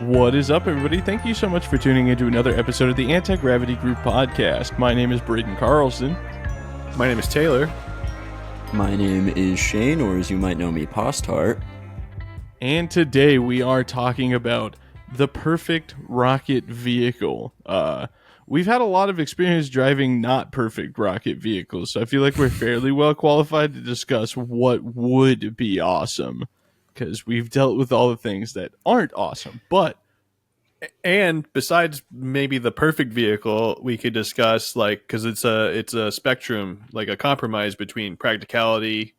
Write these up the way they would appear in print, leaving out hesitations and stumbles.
What is up, everybody? Thank you so much for tuning into another episode of the Anti-Gravity Group podcast. My name is Braden Carlson. My name is Taylor. My name is Shane, or as you might know me, Postart. And today we are talking about the perfect rocket vehicle. We've had a lot of experience driving not perfect rocket vehicles, so I feel like we're fairly well qualified to discuss what would be awesome, because we've dealt with all the things that aren't awesome. And besides maybe the perfect vehicle, we could discuss because it's a spectrum, like a compromise between practicality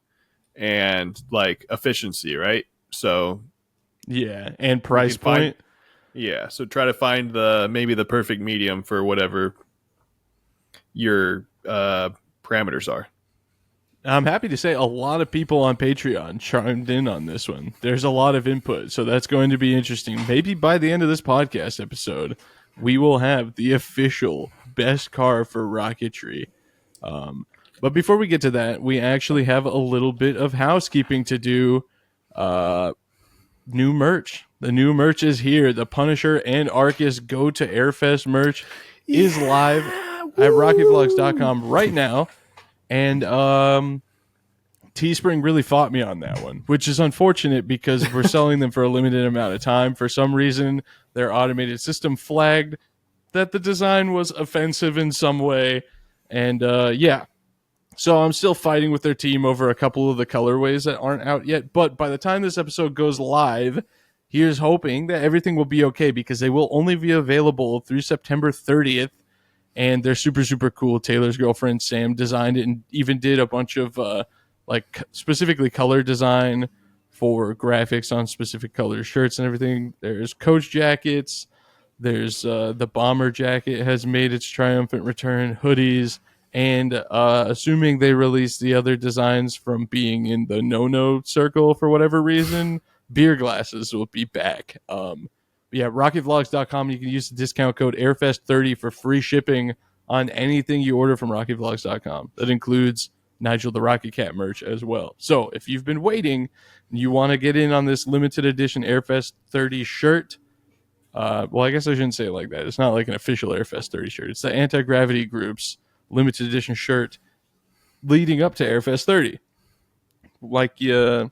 and like efficiency, right? So yeah, and price point. So try to find maybe the perfect medium for whatever your parameters are. I'm happy to say a lot of people on Patreon chimed in on this one. There's a lot of input, so that's going to be interesting. Maybe by the end of this podcast episode, we will have the official best car for rocketry. But before we get to that, we actually have a little bit of housekeeping to do. New merch. The new merch is here. The Punisher and Arcus Go to Airfest merch is live at rocketvlogs.com right now. And Teespring really fought me on that one, which is unfortunate because we're selling them for a limited amount of time. For some reason, their automated system flagged that the design was offensive in some way. And so I'm still fighting with their team over a couple of the colorways that aren't out yet. But by the time this episode goes live, here's hoping that everything will be okay, because they will only be available through September 30th. And they're super, super cool. Taylor's girlfriend, Sam, designed it and even did a bunch of specifically color design for graphics on specific color shirts and everything. There's coach jackets. There's the bomber jacket has made its triumphant return, hoodies, and assuming they release the other designs from being in the no-no circle for whatever reason, beer glasses will be back. rocketvlogs.com. You can use the discount code AIRFEST30 for free shipping on anything you order from rocketvlogs.com. That includes Nigel the Rocket Cat merch as well. So if you've been waiting and you want to get in on this limited edition Airfest 30 shirt, well, I guess I shouldn't say it like that. It's not like an official Airfest 30 shirt. It's the Anti-Gravity Group's limited edition shirt leading up to Airfest 30. We're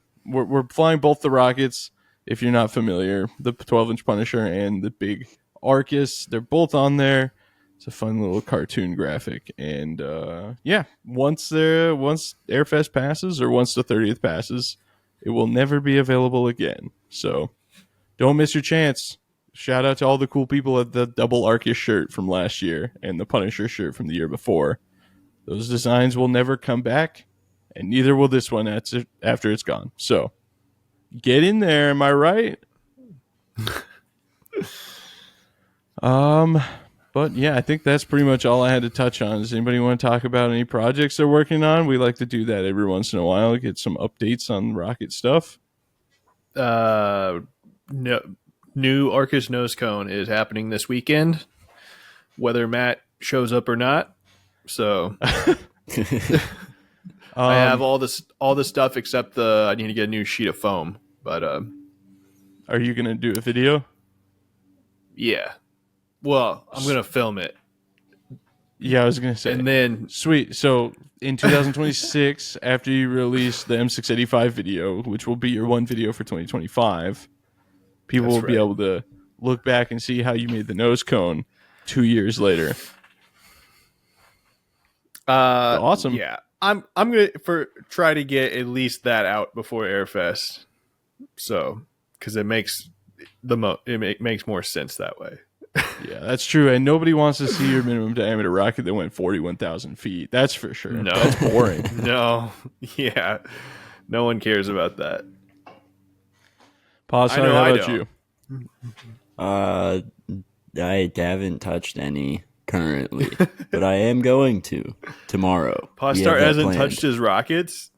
flying both the rockets. If you're not familiar, the 12-inch Punisher and the big Arcus, they're both on there. It's a fun little cartoon graphic. And once Airfest passes, or once the 30th passes, it will never be available again. So don't miss your chance. Shout out to all the cool people at the double Arcus shirt from last year and the Punisher shirt from the year before. Those designs will never come back, and neither will this one after it's gone. So get in there, am I right? But yeah, I think that's pretty much all I had to touch on. Does anybody want to talk about any projects they're working on? We like to do that every once in a while, get some updates on rocket stuff. No, new Arcus nose cone is happening this weekend, whether Matt shows up or not. So I have all this stuff except I need to get a new sheet of foam. But are you gonna do a video? Yeah. Well, I'm gonna film it. Yeah, I was gonna say. And then sweet. So in 2026, after you release the M685 video, which will be your one video for 2025, people will be able to look back and see how you made the nose cone 2 years later. Awesome. Yeah. I'm gonna try to get at least that out before Airfest. So, because it makes makes more sense that way. Yeah, that's true. And nobody wants to see your minimum diameter rocket that went 41,000 feet. That's for sure. No, that's boring. No, yeah, no one cares about that. Pause. How about you? I haven't touched any currently, but I am going to tomorrow. Postart hasn't touched his rockets.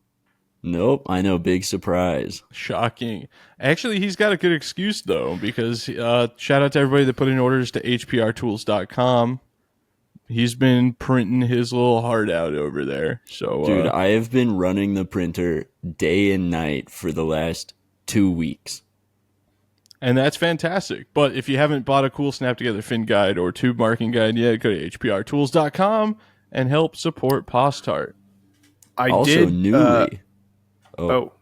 Nope, I know. Big surprise. Shocking. Actually, he's got a good excuse, though, because shout out to everybody that put in orders to hprtools.com. He's been printing his little heart out over there. So, dude, I have been running the printer day and night for the last 2 weeks. And that's fantastic. But if you haven't bought a cool snap together fin guide or tube marking guide yet, go to hprtools.com and help support Postart. I Also, did. newly, Oh,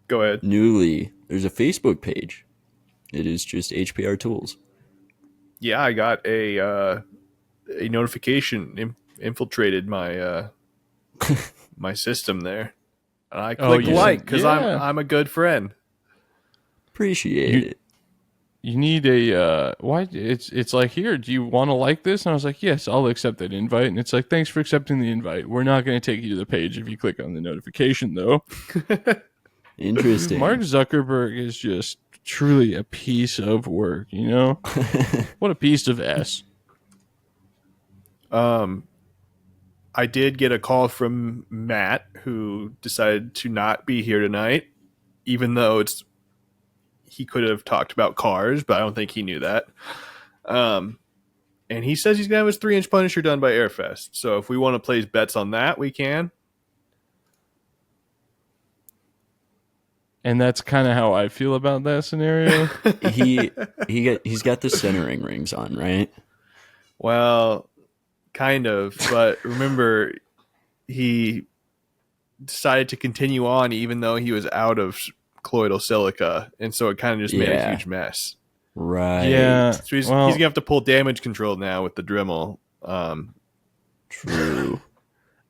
go ahead. newly, there's a Facebook page. It is just HPR Tools. Yeah, I got a notification infiltrated my my system there, and I clicked you like should- because yeah. I'm a good friend. Appreciate it. You need a why? It's like, here. Do you want to like this? And I was like, yes, I'll accept that invite. And it's like, thanks for accepting the invite. We're not going to take you to the page if you click on the notification, though. Interesting. Mark Zuckerberg is just truly a piece of work. You know, what a piece of s. I did get a call from Matt, who decided to not be here tonight, even though he could have talked about cars, but I don't think he knew that. And he says he's gonna have his 3-inch Punisher done by Airfest. So if we want to place bets on that, we can. And that's kind of how I feel about that scenario. He's got the centering rings on, right? Well, kind of, but remember, he decided to continue on even though he was out of colloidal silica, and so it kind of just made a Yeah. huge mess. Right. Yeah. So he's gonna have to pull damage control now with the Dremel. True.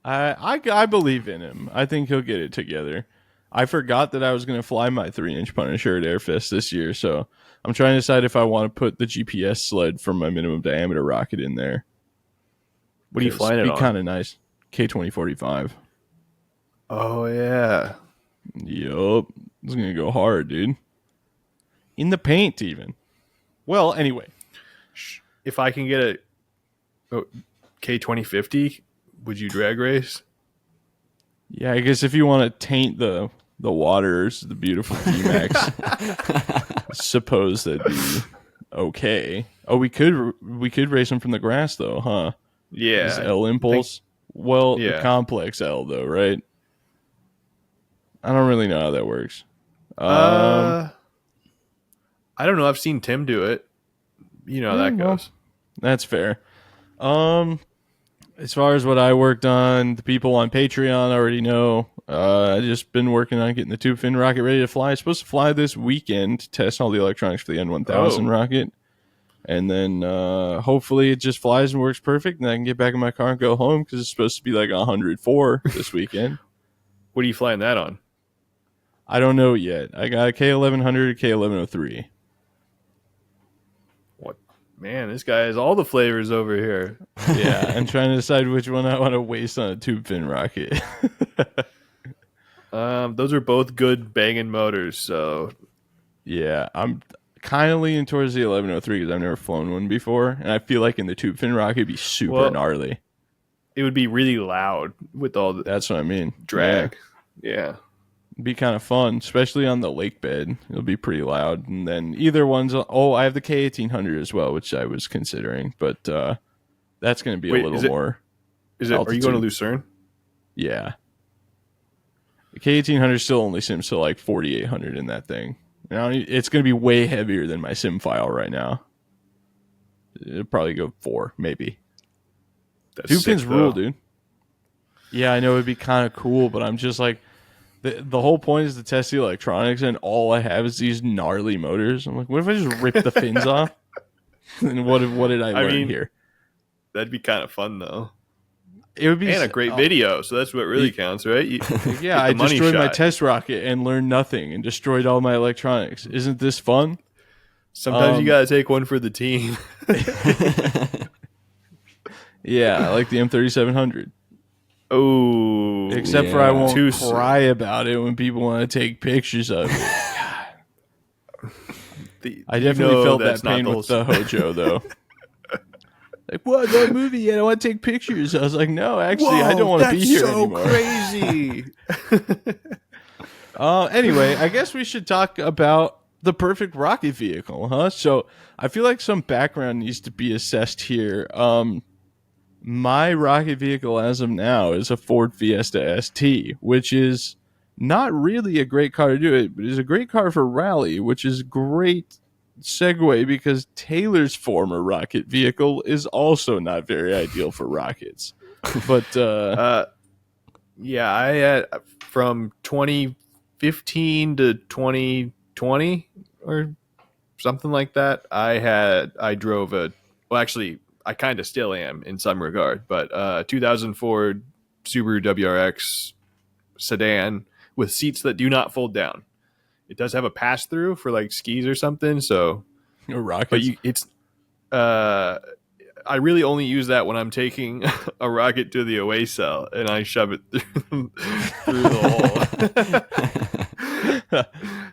I believe in him. I think he'll get it together. I forgot that I was going to fly my 3-inch Punisher at Airfest this year, so I'm trying to decide if I want to put the GPS sled from my minimum diameter rocket in there. What are you flying it Be on? kind of nice. K2045. Oh yeah. Yup. It's going to go hard, dude. In the paint, even. Well, anyway. If I can get a K2050, would you drag race? Yeah, I guess if you want to taint the waters, the beautiful D-Max, suppose that'd be okay. Oh, we could race them from the grass, though, huh? Yeah. Is L impulse? Well, Yeah. the complex L, though, right? I don't really know how that works. I don't know. I've seen Tim do it. You know how that well, goes. That's fair. As far as what I worked on, the people on Patreon already know. I just been working on getting the tube fin rocket ready to fly. It's supposed to fly this weekend to test all the electronics for the N1000 rocket. And then hopefully it just flies and works perfect, and I can get back in my car and go home because it's supposed to be like 104 this weekend. What are you flying that on? I don't know yet. I got a K1100, a K1103. What? Man, this guy has all the flavors over here. Yeah, I'm trying to decide which one I want to waste on a tube fin rocket. Those are both good banging motors. So Yeah, I'm kind of leaning towards the 1103 because I've never flown one before, and I feel like in the tube fin rocket it'd be super gnarly. it would be really loud with all the That's what I mean. drag. Yeah. It'd be kind of fun, especially on the lake bed. It'll be pretty loud. And then either one's... Oh, I have the K1800 as well, which I was considering. But that's going to be a little more... Are you going to Lucerne? Yeah. The K1800 still only sims to like 4800 in that thing. It's going to be way heavier than my sim file right now. It'll probably go 4, maybe. That's Tube sick, fins rule, dude. Yeah, I know it'd be kind of cool, but I'm just like... The whole point is to test the electronics, and all I have is these gnarly motors. I'm like, what if I just rip the fins off? And what did I learn here? That'd be kind of fun, though. It would be And a great video, so that's what really counts, right? Yeah, I destroyed my test rocket and learned nothing and destroyed all my electronics. Isn't this fun? Sometimes you gotta take one for the team. Yeah, I like the M3700. Oh, Except for I won't Too cry about it when people want to take pictures of it. I definitely felt that pain with the Hojo, though. Like, what? No movie yet? I want to take pictures. I was like, no, actually, I don't want to be here anymore. Crazy. Anyway, I guess we should talk about the perfect rocket vehicle, huh? So I feel like some background needs to be assessed here. My rocket vehicle as of now is a Ford Fiesta ST, which is not really a great car to do it, but is a great car for rally, which is great segue because Taylor's former rocket vehicle is also not very ideal for rockets. But Yeah, I had from 2015 to 2020 or something like that. I drove well, actually, I kind of still am in some regard, but 2004 Subaru WRX sedan with seats that do not fold down. It does have a pass through for like skis or something. So, rockets. but it's I really only use that when I'm taking a rocket to the away cell and I shove it through the hole.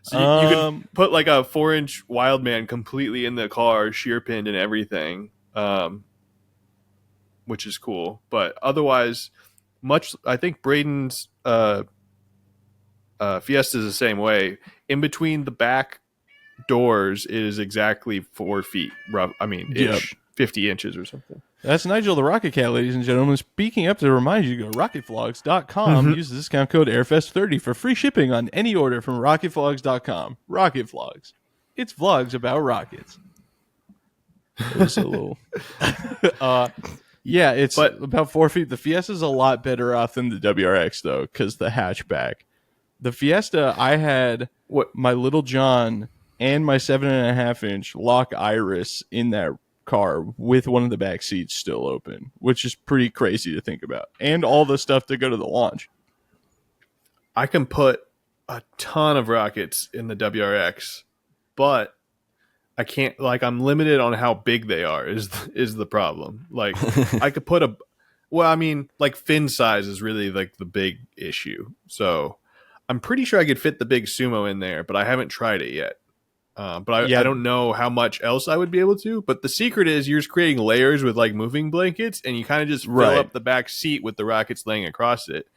So you can put like a 4-inch Wildman completely in the car, shear pinned and everything, which is cool. But otherwise, I think Braden's Fiesta is the same way. In between the back doors is exactly 4 feet. Ish, 50 inches or something. That's Nigel the Rocket Cat, ladies and gentlemen. Speaking up to remind you to go to rocketvlogs.com. Use the discount code AIRFEST30 for free shipping on any order from rocketvlogs.com. Rocket Vlogs. It's vlogs about rockets. It was a little... yeah, it's about 4 feet. The Fiesta's a lot better off than the WRX, though, because the hatchback. The Fiesta, I had my Little John and my 7.5-inch lock Iris in that car with one of the back seats still open, which is pretty crazy to think about. And all the stuff to go to the launch. I can put a ton of rockets in the WRX, but I can't, like, I'm limited on how big they are is the problem. Like, I could put like fin size is really like the big issue. So I'm pretty sure I could fit the big Sumo in there, but I haven't tried it yet. I don't know how much else I would be able to. But the secret is you're just creating layers with like moving blankets, and you kind of just fill up the back seat with the rockets laying across it.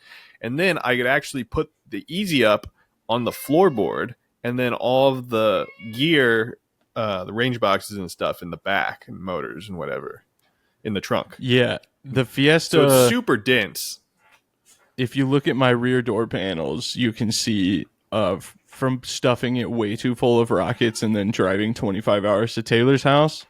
And then I could actually put the Easy Up on the floorboard, and then all of the gear, the range boxes and stuff in the back, and motors and whatever in the trunk. Yeah, the Fiesta. So it's super dense. If you look at my rear door panels, you can see from stuffing it way too full of rockets and then driving 25 hours to Taylor's house,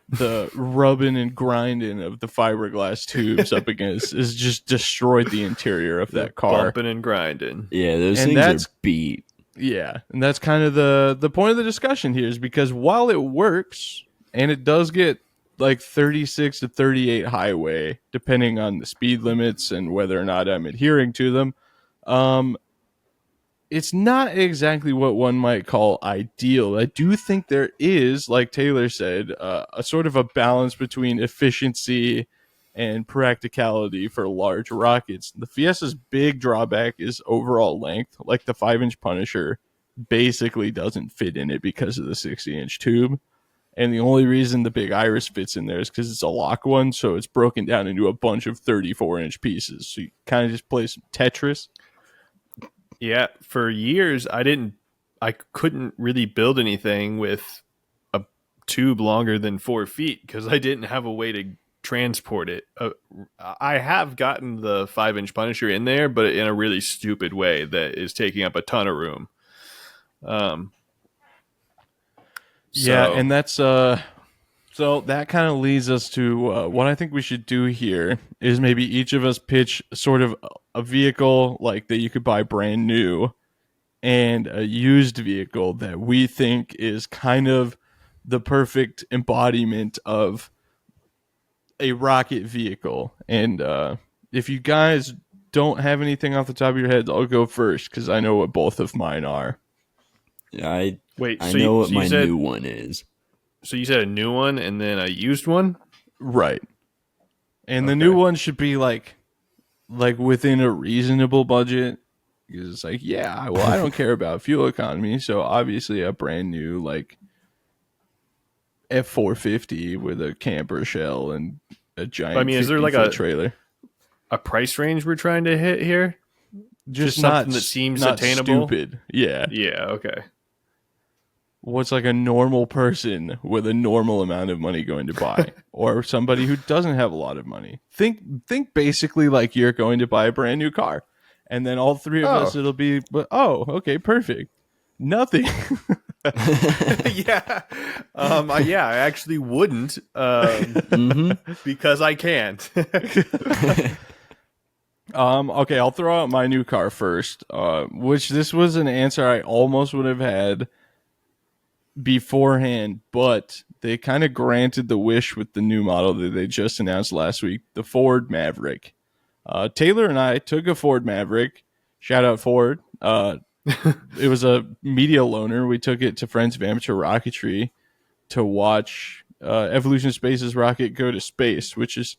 the rubbing and grinding of the fiberglass tubes up against is just destroyed the interior of that car. Bumping and grinding. Yeah, those things are beat. Yeah, and that's kind of the point of the discussion here, is because while it works and it does get like 36 to 38 highway, depending on the speed limits and whether or not I'm adhering to them, it's not exactly what one might call ideal. I do think there is, like Taylor said, a sort of a balance between efficiency and practicality for large rockets. The Fiesta's big drawback is overall length. Like the 5-inch Punisher basically doesn't fit in it because of the 60-inch tube. And the only reason the big Iris fits in there is because it's a lock one, so it's broken down into a bunch of 34-inch pieces. So you kind of just play some Tetris. Yeah, for years I couldn't really build anything with a tube longer than 4 feet because I didn't have a way to transport it. I have gotten the 5-inch Punisher in there, but in a really stupid way that is taking up a ton of room. Yeah, and that's so that kind of leads us to what I think we should do here is maybe each of us pitch sort of a vehicle like that you could buy brand new and a used vehicle that we think is kind of the perfect embodiment of a rocket vehicle. And if you guys don't have anything off the top of your heads, I'll go first because I know what both of mine are. I know what my new one is. So you said a new one and then a used one? Right. And the new one should be like within a reasonable budget. Because it's like, yeah, well, I don't care about fuel economy. So obviously a brand new like F450 with a camper shell and a giant is there like a trailer? A price range we're trying to hit here? Just something that seems not attainable? Stupid. Yeah. Yeah, okay. What's like a normal person with a normal amount of money going to buy, or somebody who doesn't have a lot of money? Think basically like you're going to buy a brand new car, and then all three of us, it'll be, okay, perfect. Nothing. Yeah. I actually wouldn't hmm because I can't. Okay, I'll throw out my new car first. Which this was an answer I almost would have had beforehand, but they kind of granted the wish with the new model that they just announced last week, the Ford Maverick. Taylor and I took a Ford Maverick. Shout out Ford. It was a media loaner. We took it to Friends of Amateur Rocketry to watch Evolution Space's rocket go to space, which is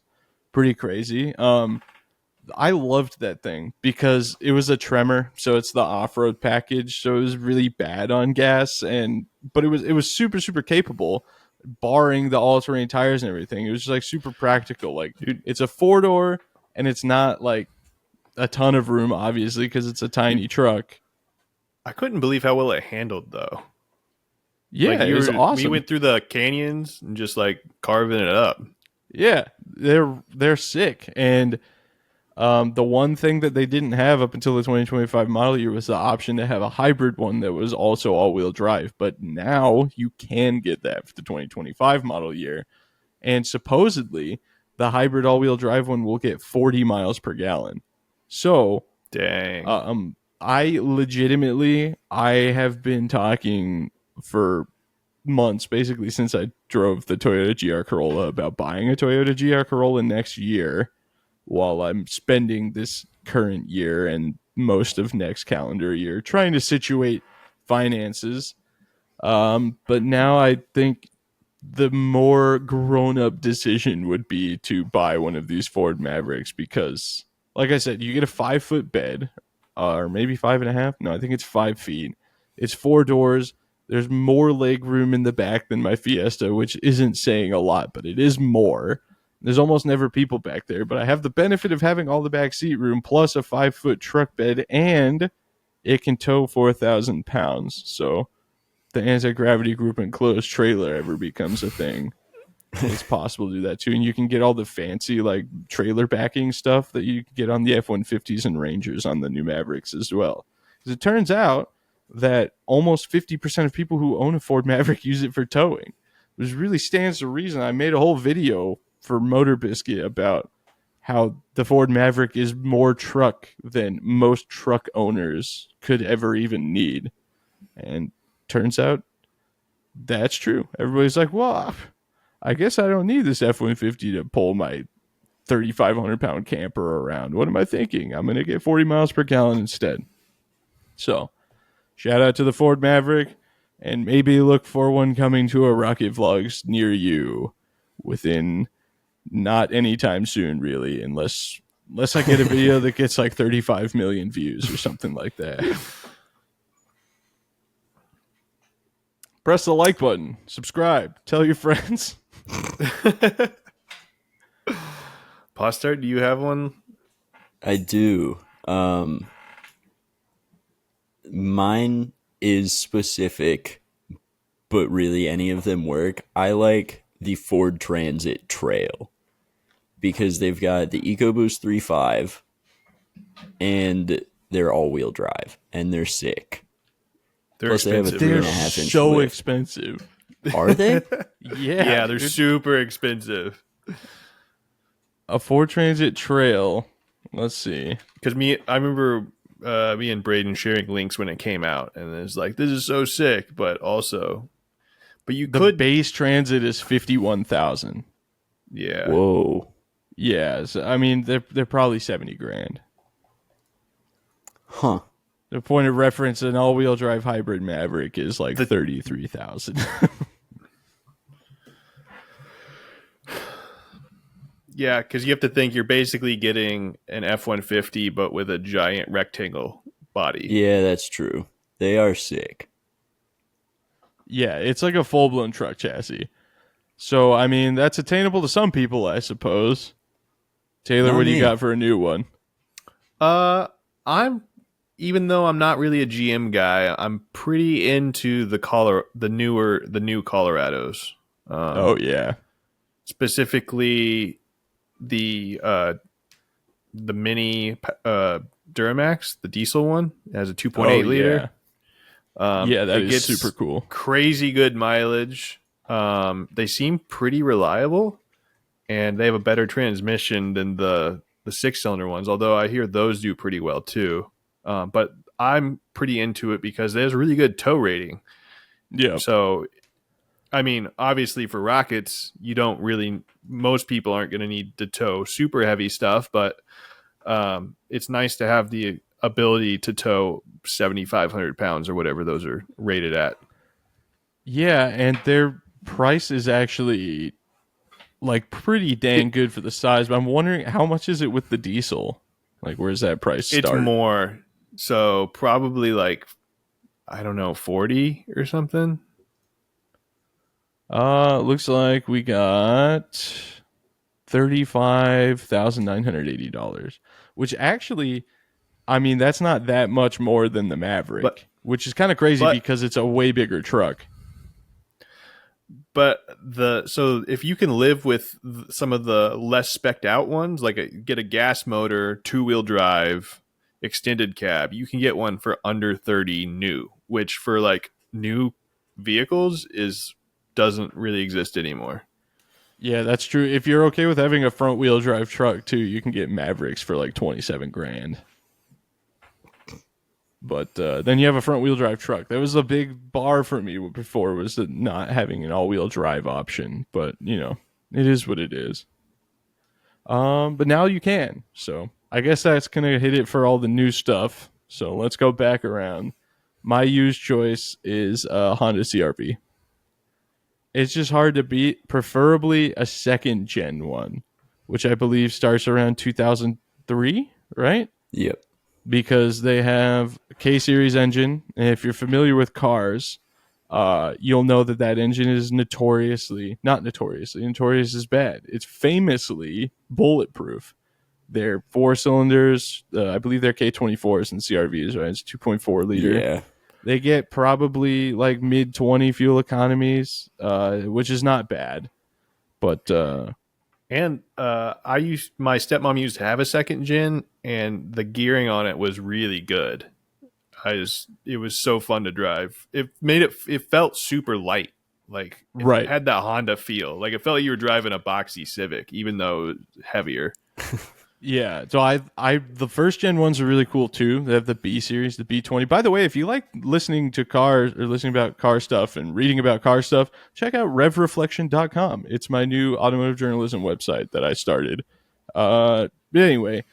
pretty crazy. I loved that thing because it was a Tremor, so it's the off-road package, so it was really bad on gas, but it was super capable, barring the all-terrain tires and everything. It was just like super practical. Like, dude, it's a four-door and it's not like a ton of room, obviously, because it's a tiny truck. I couldn't believe how well it handled, though. Yeah, it was We awesome. went through the canyons and just like carving it up. Yeah, they're sick. And the one thing that they didn't have up until the 2025 model year was the option to have a hybrid one that was also all-wheel drive. But now you can get that for the 2025 model year. And supposedly, the hybrid all-wheel drive one will get 40 miles per gallon. So, Dang. I have been talking for months, basically since I drove the Toyota GR Corolla, about buying a Toyota GR Corolla next year while I'm spending this current year and most of next calendar year trying to situate finances. But now I think the more grown up decision would be to buy one of these Ford Mavericks because, like I said, you get a 5 foot bed, or maybe 5.5. No, I think it's 5 feet. It's four doors. There's more leg room in the back than my Fiesta, which isn't saying a lot, but it is more. There's almost never people back there, but I have the benefit of having all the back seat room plus a 5 foot truck bed, and it can tow 4,000 pounds. So the anti-gravity group enclosed trailer ever becomes a thing, it's possible to do that too. And you can get all the fancy like trailer backing stuff that you can get on the F-150s and Rangers on the new Mavericks as well. Because it turns out that almost 50% of people who own a Ford Maverick use it for towing, which really stands to reason. I made a whole video for Motor Biscuit about how the Ford Maverick is more truck than most truck owners could ever even need. And turns out that's true. Everybody's like, well, I guess I don't need this F-150 to pull my 3,500 pound camper around. What am I thinking? I'm going to get 40 miles per gallon instead. So, shout out to the Ford Maverick, and maybe look for one coming to a Rocket Vlogs near you within not anytime soon, really, unless I get a video that gets like 35 million views or something like that. Press the like button, subscribe, tell your friends. Postart, do you have one? I do. Mine is specific, but really any of them work. I like the Ford Transit Trail because they've got the EcoBoost 3.5 and they're all-wheel drive and they're sick. They're Plus they have a expensive. They're 3.5 inch so lift. expensive. Are they? Yeah, They're dude. super expensive. A Ford Transit Trail. Let's see. Because I remember me and Braden sharing links when it came out, and it's like, this is so sick, but you The could, base Transit is 51,000. yeah. Whoa. Yeah, so, I mean they're probably 70 grand. Huh. The point of reference, an all-wheel drive hybrid Maverick is like 33,000. Yeah, because you have to think you're basically getting an F-150, but with a giant rectangle body. Yeah, that's true. They are sick. Yeah, it's like a full-blown truck chassis. So I mean that's attainable to some people, I suppose. Taylor, Not what do you me. got for a new one? I'm even though I'm not really a GM guy, I'm pretty into the new Colorados. Oh yeah. Specifically the mini Duramax, the diesel one. It has a 2.8 Oh liter. yeah. Yeah, that It is gets super cool. crazy good mileage. They seem pretty reliable, and they have a better transmission than the 6-cylinder ones. Although I hear those do pretty well too. But I'm pretty into it because there's a really good tow rating. Yeah. So, I mean, obviously for rockets, you don't really. Most people aren't going to need to tow super heavy stuff, but it's nice to have the ability to tow 7,500 pounds or whatever those are rated at. Yeah, and their price is actually like pretty dang good for the size. But I'm wondering how much is it with the diesel? Like, where's that price It's start? more, so probably like, I don't know, 40 or something. Looks like we got $35,980, which actually, I mean, that's not that much more than the But Maverick, which is kind of crazy but because it's a way bigger truck. but the so if you can live with some of the less specced out ones, like get a gas motor, 2-wheel drive, extended cab, you can get one for under 30 new, which for like new vehicles is doesn't really exist anymore. Yeah, that's true. If you're okay with having a front wheel drive truck too, you can get Mavericks for like 27 grand. But then you have a front wheel drive truck. That was a big bar for me before, was the not having an all wheel drive option. But you know, it is what it is. But now you can. So I guess that's gonna hit it for all the new stuff. So let's go back around. My used choice is Honda CRV. It's just hard to beat. Preferably a second gen one, which I believe starts around 2003, right? Yep. Because they have a K series engine, and if you're familiar with cars, you'll know that that engine is notorious is bad. It's famously bulletproof. They're 4 cylinders. I believe they're K24s and CRVs, right? It's 2.4 liter. Yeah. They get probably like mid 20 fuel economies, which is not bad. But And my stepmom used to have a second gen, and the gearing on it was really good. It was so fun to drive. It felt super light. Like it right. had that Honda feel. Like it felt like you were driving a boxy Civic, even though it was heavier. Yeah, so the first gen ones are really cool too. They have the B series, the B20. By the way, if you like listening to cars or listening about car stuff and reading about car stuff, check out revreflection.com. It's my new automotive journalism website that I started. But anyway,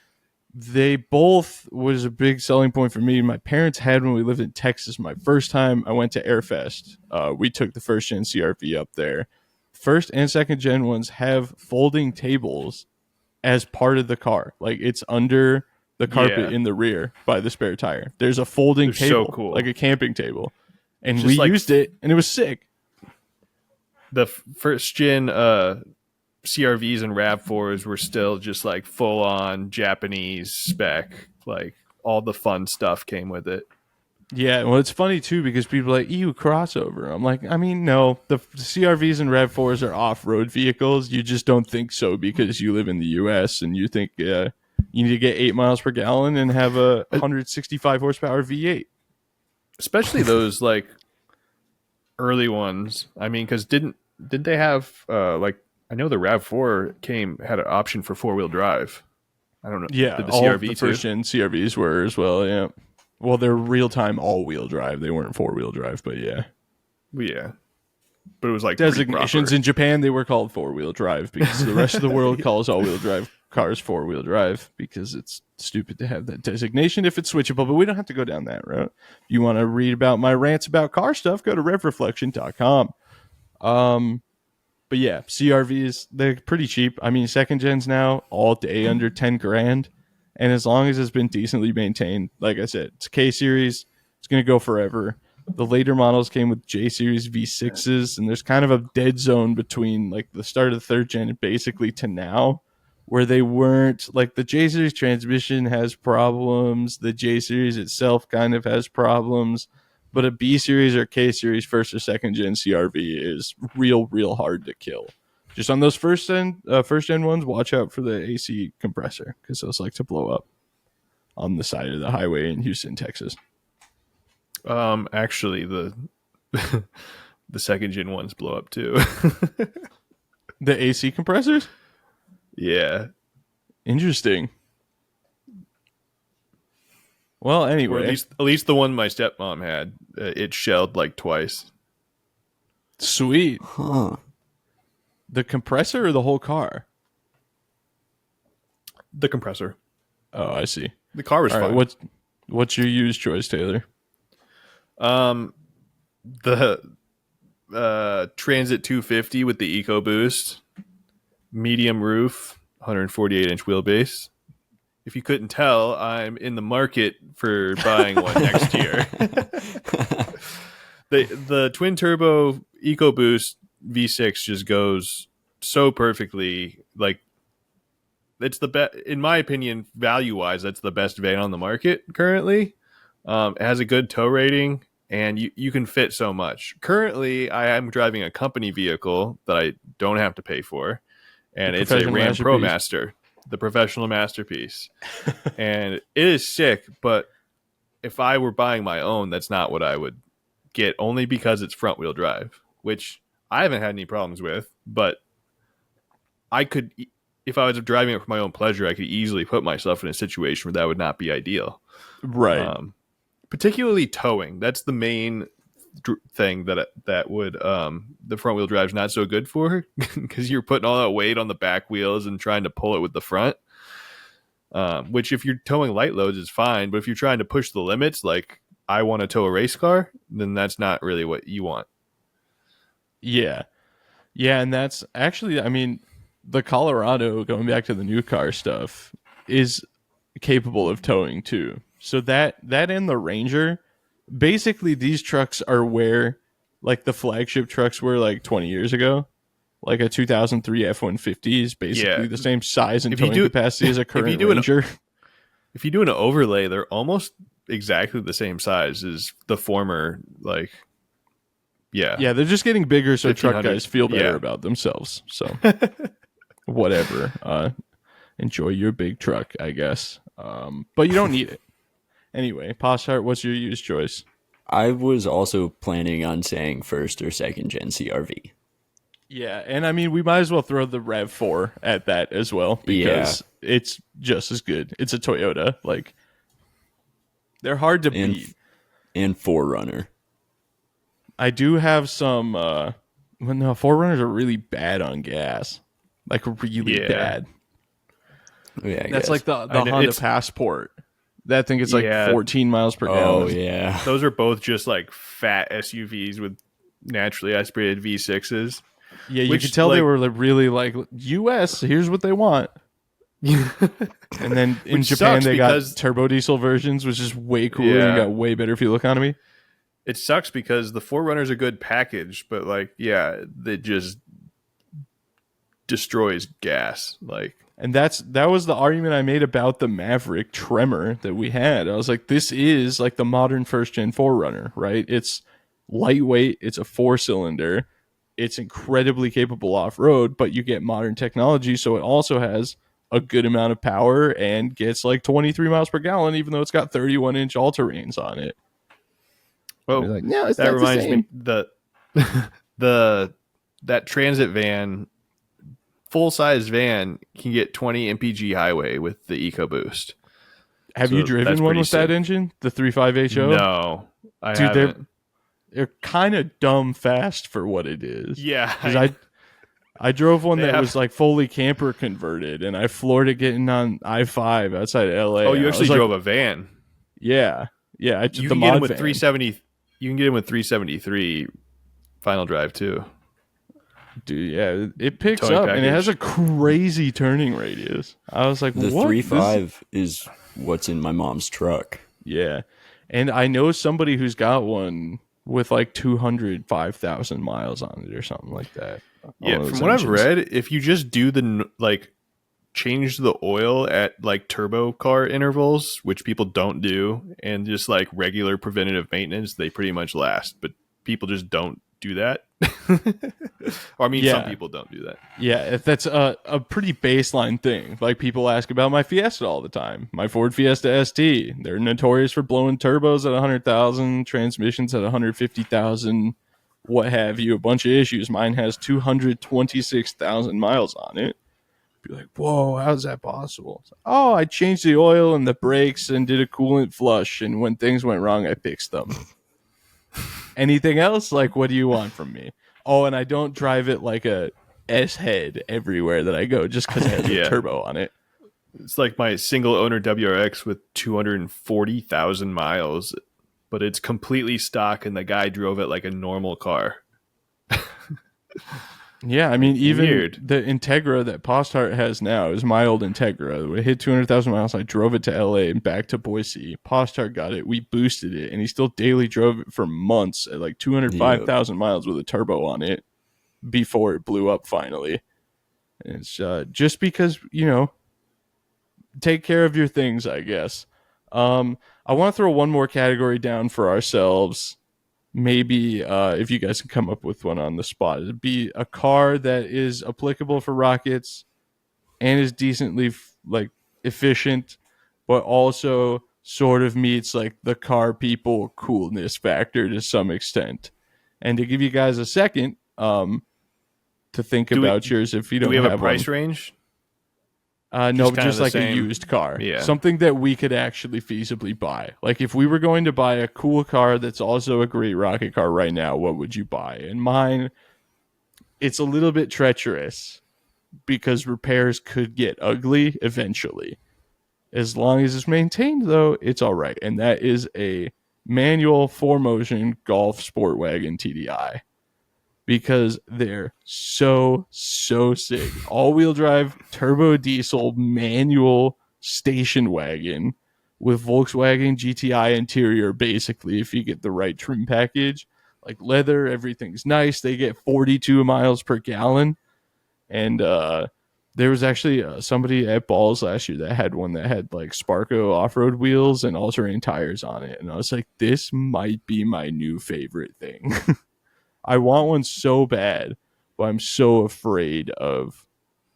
they both was a big selling point for me. My parents had when we lived in Texas. My first time I went to Airfest, we took the first gen CRV up there. First and second gen ones have folding tables as part of the car. Like it's under the carpet Yeah. in the rear by the spare tire. There's a folding They're so table, cool. like a camping table. And Just we like used it and it was sick. The first gen CRVs and RAV4s were still just like full on Japanese spec. Like all the fun stuff came with it. Yeah, well, it's funny too because people are like, ew, crossover. I'm like, I mean, no, the CRVs and RAV4s are off-road vehicles. You just don't think so because you live in the U.S. and you think you need to get 8 miles per gallon and have a 165 horsepower V8. Especially those like early ones. I mean, because didn't they have like I know the RAV4 had an option for 4-wheel drive. I don't know. Yeah, Did the all CRV of the too? first gen CRVs were as well. Yeah, well, they're real-time all-wheel drive. They weren't four-wheel drive, but yeah. Yeah, but it was like Designations pretty in Japan, they were called four-wheel drive because the rest of the world calls all-wheel drive cars four-wheel drive because it's stupid to have that designation if it's switchable, but we don't have to go down that route. If you want to read about my rants about car stuff, go to revreflection.com. But yeah, CRVs, they're pretty cheap. I mean, second gens now, all day under 10 grand. And as long as it's been decently maintained, like I said, it's K series, it's going to go forever. The later models came with J series V6s, and there's kind of a dead zone between like the start of the third gen and basically to now, where they weren't like the J series transmission has problems, the J series itself kind of has problems, but a B series or K series first or second gen CRV is real hard to kill. Just on those first gen ones, watch out for the AC compressor because those like to blow up on the side of the highway in Houston, Texas. Actually, the the second gen ones blow up too. The AC compressors? Yeah, Interesting. Well, or anyway, at least the one my stepmom had, it shelled like twice. sweet. Huh. The compressor or the whole car? The compressor. Oh, I see. The car was All right, fine. what's your used choice, Taylor? The Transit 250 with the EcoBoost, medium roof, 148-inch wheelbase. If you couldn't tell, I'm in the market for buying one next year. The twin turbo EcoBoost V6 just goes so perfectly. Like, it's the best, in my opinion, value wise. That's the best van on the market currently. It has a good tow rating, and you can fit so much. Currently, I am driving a company vehicle that I don't have to pay for, and The it's a professional Ram masterpiece. ProMaster, the professional masterpiece. And it is sick, but if I were buying my own, that's not what I would get, only because it's front wheel drive, which I haven't had any problems with. But I could, if I was driving it for my own pleasure, I could easily put myself in a situation where that would not be ideal. Right. Particularly towing. That's the main thing that would the front wheel drive's not so good for, because you're putting all that weight on the back wheels and trying to pull it with the front. Which, if you're towing light loads, is fine, but if you're trying to push the limits, like I want to tow a race car, then that's not really what you want. Yeah. Yeah, and that's actually, I mean, the Colorado, going back to the new car stuff, is capable of towing too. So that and the Ranger, basically these trucks are where like the flagship trucks were like 20 years ago. Like a 2003 F-150 is basically Yeah. the same size and If you towing do- capacity as a current do an- Ranger. If you do an overlay, they're almost exactly the same size as the former. Like, Yeah, they're just getting bigger so truck 1500. guys feel better Yeah. about themselves. So whatever. Enjoy your big truck, I guess. But you don't need it. Anyway, Postart, what's your used choice? I was also planning on saying first or second gen CRV. Yeah, and I mean, we might as well throw the RAV4 at that as well, because it's just as good. It's a Toyota. Like, they're hard to beat. And Forerunner. I do have some, well, no, Forerunners are really bad on gas. Like, really Yeah. bad. Yeah, I That's guess. like the I know, Honda it's- Passport. That thing is like Yeah. 14 miles per gallon. Oh yeah. Those are both just like fat SUVs with naturally aspirated V6s. Yeah, you Which, could tell they like- were like really like, US, here's what they want. And then in Which Japan, sucks they got because- turbo diesel versions, which is way cooler and Yeah. got way better fuel economy. It sucks because the Forerunner's a good package, but like, yeah, it just destroys gas. Like, And that was the argument I made about the Maverick Tremor that we had. I was like, this is like the modern first gen Forerunner, right? It's lightweight, it's a 4-cylinder, it's incredibly capable off road, but you get modern technology, so it also has a good amount of power and gets like 23 miles per gallon, even though it's got 31-inch all terrains on it. well, You're like, no, it's that not reminds the same. me that transit van, full size van, can get 20 mpg highway with the EcoBoost. Have So you that's driven one pretty with that sick. engine, the 3.5 HO? No, I Dude, they're- haven't. They're kind of dumb fast for what it is. Yeah, Because I drove one They that have- was like fully camper converted, and I floored it getting on I-5 outside of LA. oh, you I was actually like, drove a van. Yeah. I You the can get mod them with van. 370. You can get them with 373 final drive too. Dude, yeah, it picks Towing up, and it package. has a crazy turning radius. I was like, The what? 3.5 is what's in my mom's truck. Yeah. And I know somebody who's got one with like 205,000 miles on it or something like that. Yeah, One of from those what I've engines. read, if you just do change the oil at like turbo car intervals, which people don't do, and just like regular preventative maintenance, they pretty much last. But people just don't do that. Or I mean, some Yeah. people don't do that. Yeah, if that's a pretty baseline thing. Like people ask about my Fiesta all the time. My Ford Fiesta ST. They're notorious for blowing turbos at 100,000, transmissions at 150,000, what have you. A bunch of issues. Mine has 226,000 miles on it. Be like, whoa, how's that possible? Oh, I changed the oil and the brakes and did a coolant flush, and when things went wrong, I fixed them. Anything else? Like, what do you want from me? Oh, and I don't drive it like a S head everywhere that I go just because it has Yeah. a turbo on it. It's like my single owner WRX with 240,000 miles, but it's completely stock, and the guy drove it like a normal car. Yeah, I mean, even Weird. the Integra that Postart has now is my old Integra. It hit 200,000 miles. I drove it to LA and back to Boise. Postart got it. We boosted it, and he still daily drove it for months at like 205,000 miles with a turbo on it before it blew up finally. And it's just because, take care of your things, I guess. I want to throw one more category down for ourselves. Maybe if you guys can come up with one on the spot, it'd be a car that is applicable for rockets and is decently efficient, but also sort of meets like the car people coolness factor to some extent. And to give you guys a second to think about yours, if you Do don't we have a have price one. range? No, kinda just the like a same. used car. Yeah. Something that we could actually feasibly buy. Like if we were going to buy a cool car that's also a great rocket car right now, what would you buy? And mine, it's a little bit treacherous because repairs could get ugly eventually. As long as it's maintained, though, it's all right. And that is a manual 4Motion Golf Sport Wagon TDI. Because they're so sick. All-wheel drive, turbo diesel, manual station wagon with Volkswagen GTI interior, basically, if you get the right trim package. Like leather, everything's nice. They get 42 miles per gallon. And there was actually somebody at Balls last year that had one that had like Sparco off-road wheels and all-terrain tires on it. And I was like, this might be my new favorite thing. I want one so bad, but I'm so afraid of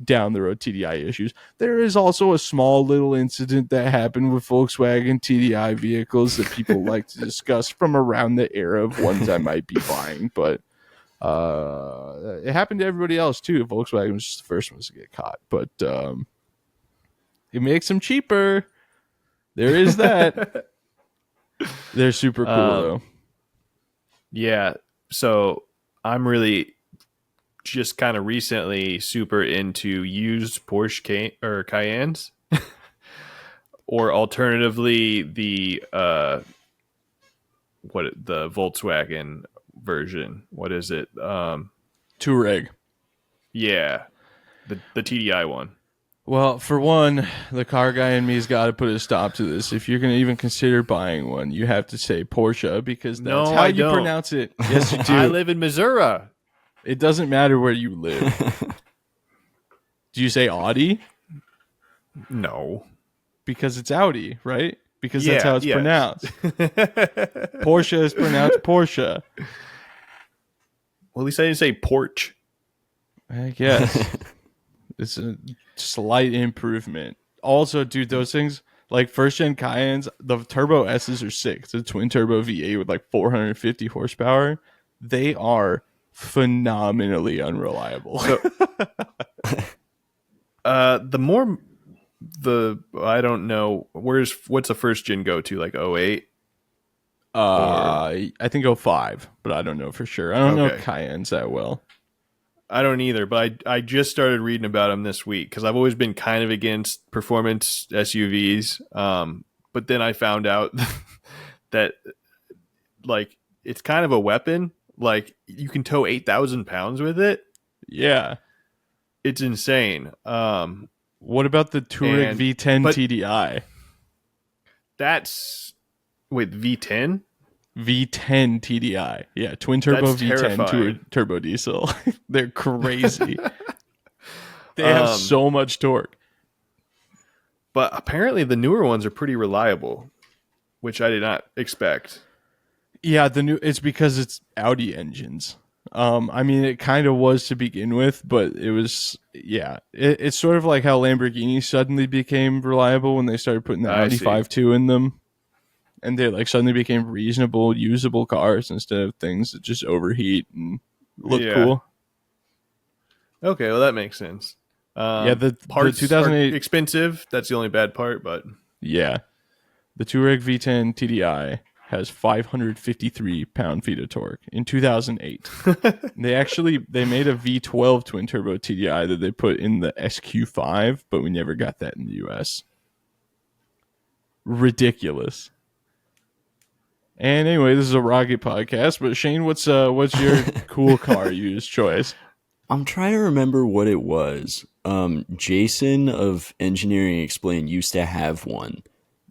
down the road TDI issues. There is also a small little incident that happened with Volkswagen TDI vehicles that people like to discuss from around the era of ones I might be buying, but it happened to everybody else too. Volkswagen was just the first ones to get caught, but it makes them cheaper. There is that. They're super cool though. Yeah. So I'm really just kind of recently super into used Porsche Cayennes, or alternatively the Volkswagen version. What is it? Touareg. Yeah, the TDI one. Well, for one, the car guy in me's got to put a stop to this. If you're going to even consider buying one, you have to say Porsche because that's No, how I you don't. pronounce it. Yes, you do. I live in Missouri. It doesn't matter where you live. Do you say Audi? No, Because it's Audi, right? Because that's how it's yes. pronounced. Porsche is pronounced Porsche. Well, at least I didn't say porch. I guess. It's a slight improvement. Also, dude, those things, like first-gen Cayennes, the Turbo S's are sick. It's a twin-turbo V8 with like 450 horsepower. They are phenomenally unreliable. So, I don't know, what's the first gen go to, like 08? I think 05, but I don't know for sure. I don't know Cayennes that well. I don't either, but I just started reading about them this week because I've always been kind of against performance SUVs. But then I found out that like it's kind of a weapon. Like you can tow 8,000 pounds with it. Yeah, it's insane. What about the Touareg V10 TDI? That's with V10. V10 TDI. Yeah, twin turbo That's V10 turbo diesel. They're crazy. They have so much torque. But apparently the newer ones are pretty reliable, which I did not expect. Yeah, it's because it's Audi engines. I mean, it kind of was to begin with, but it was, yeah. It's sort of like how Lamborghini suddenly became reliable when they started putting the I Audi see. 5.2 in them. And they like suddenly became reasonable, usable cars instead of things that just overheat and look Yeah. cool. Okay, well that makes sense. Yeah, the Parts 2008 are expensive. That's the only bad part, but Yeah. The Touareg V10 TDI has 553 pound-feet of torque in 2008. They made a V12 twin turbo TDI that they put in the SQ5, but we never got that in the US. Ridiculous. And anyway, this is a rocket podcast, but Shane, what's your cool car used choice? I'm trying to remember what it was. Jason of Engineering Explained used to have one.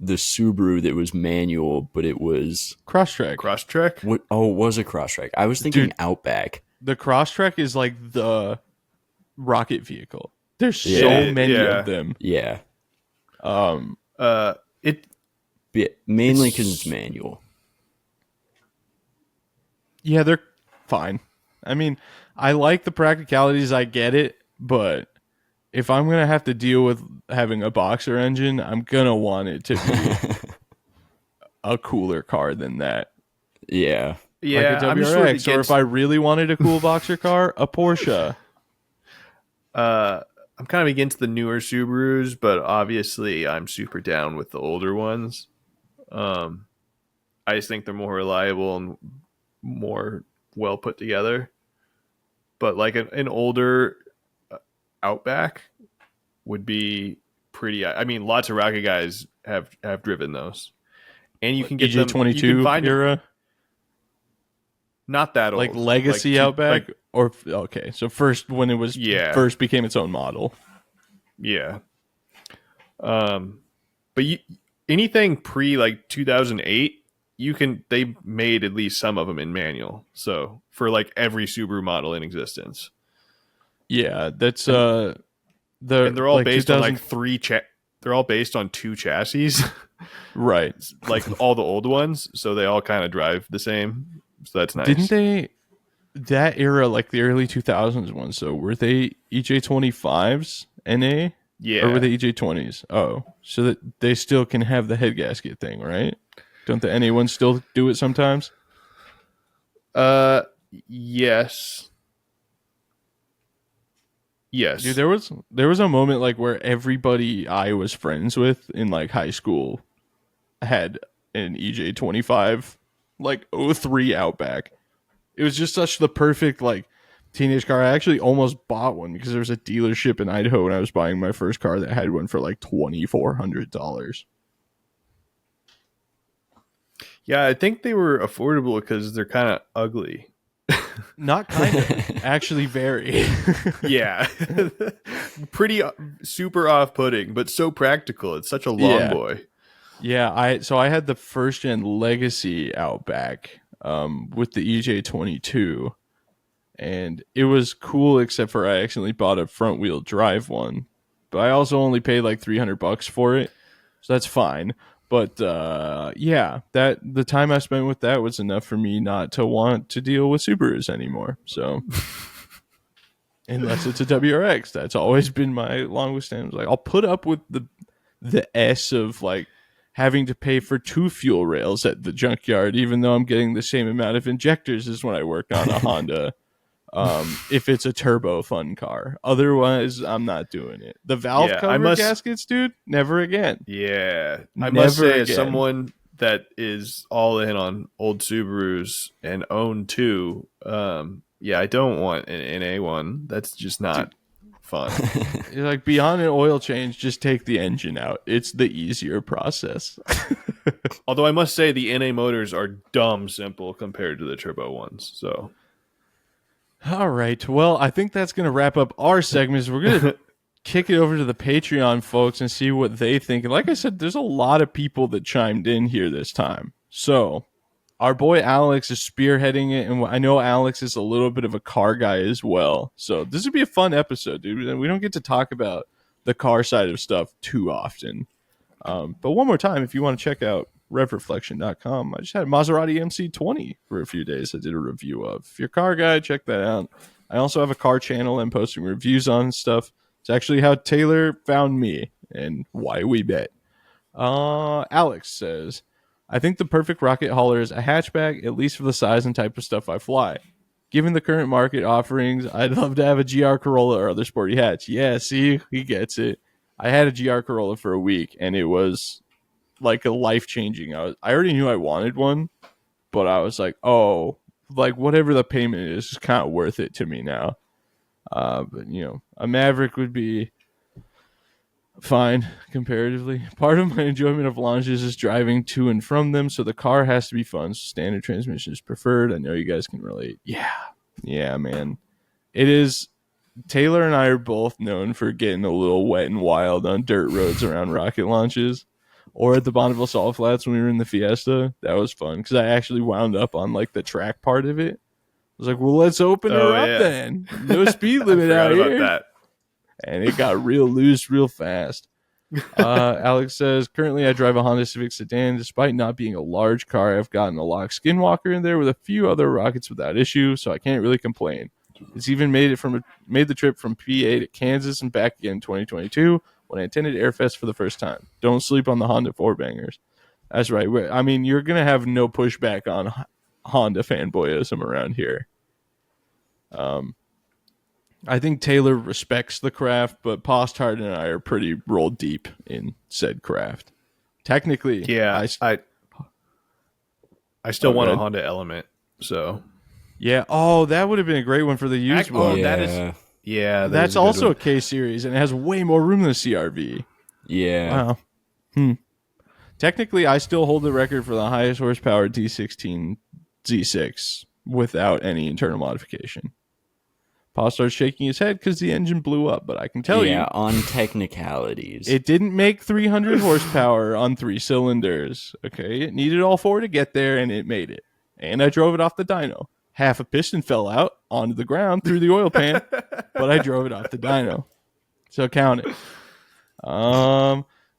The Subaru that was manual, but it was Crosstrek. Crosstrek. what? Oh, it was a Crosstrek. I was thinking Dude. Outback. The Crosstrek is like the rocket vehicle. There's so Yeah. many Yeah. of them. Yeah, It mainly because it's manual. Yeah, they're fine. I mean, I like the practicalities, I get it, but if I'm going to have to deal with having a boxer engine, I'm going to want it to be a cooler car than that. Yeah, yeah. Like a I'm just sort of WRX, or against, if I really wanted a cool boxer car, a Porsche. I'm kind of against the newer Subarus, but obviously I'm super down with the older ones. I just think they're more reliable and more well put together. But like an older Outback would be pretty. I mean, lots of rocket guys have driven those, and you can get them. You can EJ22 find them, era, not that old, like legacy Outback, like, or okay, so first when it was first became its own model. yeah. But anything pre like 2008, they made at least some of them in manual. So for like every Subaru model in existence. Yeah, that's And they're all like based on like they're all based on two chassis, right. like all the old ones. So they all kind of drive the same. So that's nice. Didn't they that era, like the early 2000s ones? So were they EJ25s NA? Yeah. Or were they EJ20s? Oh, so that they still can have the head gasket thing, right? Don't the NA ones still do it sometimes? Yes. Yes. Dude, there was a moment like where everybody I was friends with in like high school had an EJ25 like '03 Outback. It was just such the perfect like teenage car. I actually almost bought one because there was a dealership in Idaho when I was buying my first car that had one for like $2,400. Yeah, I think they were affordable because they're kind of ugly. Not kind of, actually very. Yeah. Pretty super off-putting, but so practical. It's such a long Yeah. boy. Yeah, I had the first gen Legacy Outback with the EJ22, and it was cool except for I accidentally bought a front wheel drive one, but I also only paid like $300 for it, so that's fine. But yeah, that the time I spent with that was enough for me not to want to deal with Subarus anymore. So unless it's a WRX, that's always been my longest stand. Like I'll put up with the S of like having to pay for 2 fuel rails at the junkyard, even though I'm getting the same amount of injectors as when I worked on a Honda. If it's a turbo fun car, otherwise I'm not doing it. The valve cover gaskets, dude, never again. Yeah, I Never must say, again. as someone that is all in on old Subarus and own 2, yeah, I don't want an NA one. That's just not fun. Like beyond an oil change, just take the engine out. It's the easier process. Although I must say the NA motors are dumb simple compared to the turbo ones. So, all right. Well, I think that's going to wrap up our segments. We're going to kick it over to the Patreon folks and see what they think. And like I said, there's a lot of people that chimed in here this time. So our boy Alex is spearheading it, and I know Alex is a little bit of a car guy as well. So this would be a fun episode, dude. We don't get to talk about the car side of stuff too often. But one more time, if you want to check out revreflection.com. I just had a Maserati MC20 for a few days. I did a review of. If you're a car guy, check that out. I also have a car channel and posting reviews on stuff. It's actually how Taylor found me and why we bet. Alex says, I think the perfect rocket hauler is a hatchback, at least for the size and type of stuff I fly. Given the current market offerings, I'd love to have a GR Corolla or other sporty hatch. Yeah, see, he gets it. I had a GR Corolla for a week, and it was like a life-changing. I already knew I wanted one, but I was like, oh, like whatever the payment is kind of worth it to me now. But, a Maverick would be fine comparatively. Part of my enjoyment of launches is driving to and from them, so the car has to be fun. So standard transmission is preferred. I know you guys can relate. Yeah, man. It is. Taylor and I are both known for getting a little wet and wild on dirt roads around rocket launches, or at the Bonneville Salt Flats when we were in the Fiesta. That was fun because I actually wound up on like the track part of it. I was like, well, let's open her up then. No speed limit out here. That. And it got real loose real fast. Alex says, currently I drive a Honda Civic sedan. Despite not being a large car, I've gotten a lock Skinwalker in there with a few other rockets without issue, so I can't really complain. It's even made the trip from PA to Kansas and back again in 2022 when I attended Airfest for the first time. Don't sleep on the Honda 4-bangers. That's right. I mean, you're going to have no pushback on Honda fanboyism around here. I think Taylor respects the craft, but Postart and I are pretty rolled deep in said craft. Technically, yeah, I still want a Honda Element, so yeah. Oh, that would have been a great one for the used one. That's also a K series, and it has way more room than a CRV. Yeah. Wow. Technically, I still hold the record for the highest horsepower D16 Z6 without any internal modification. Paul starts shaking his head because the engine blew up, but I can tell you. Yeah, on technicalities. It didn't make 300 horsepower on 3 cylinders. Okay, it needed all 4 to get there, and it made it. And I drove it off the dyno. Half a piston fell out onto the ground through the oil pan, but I drove it off the dyno. So count it.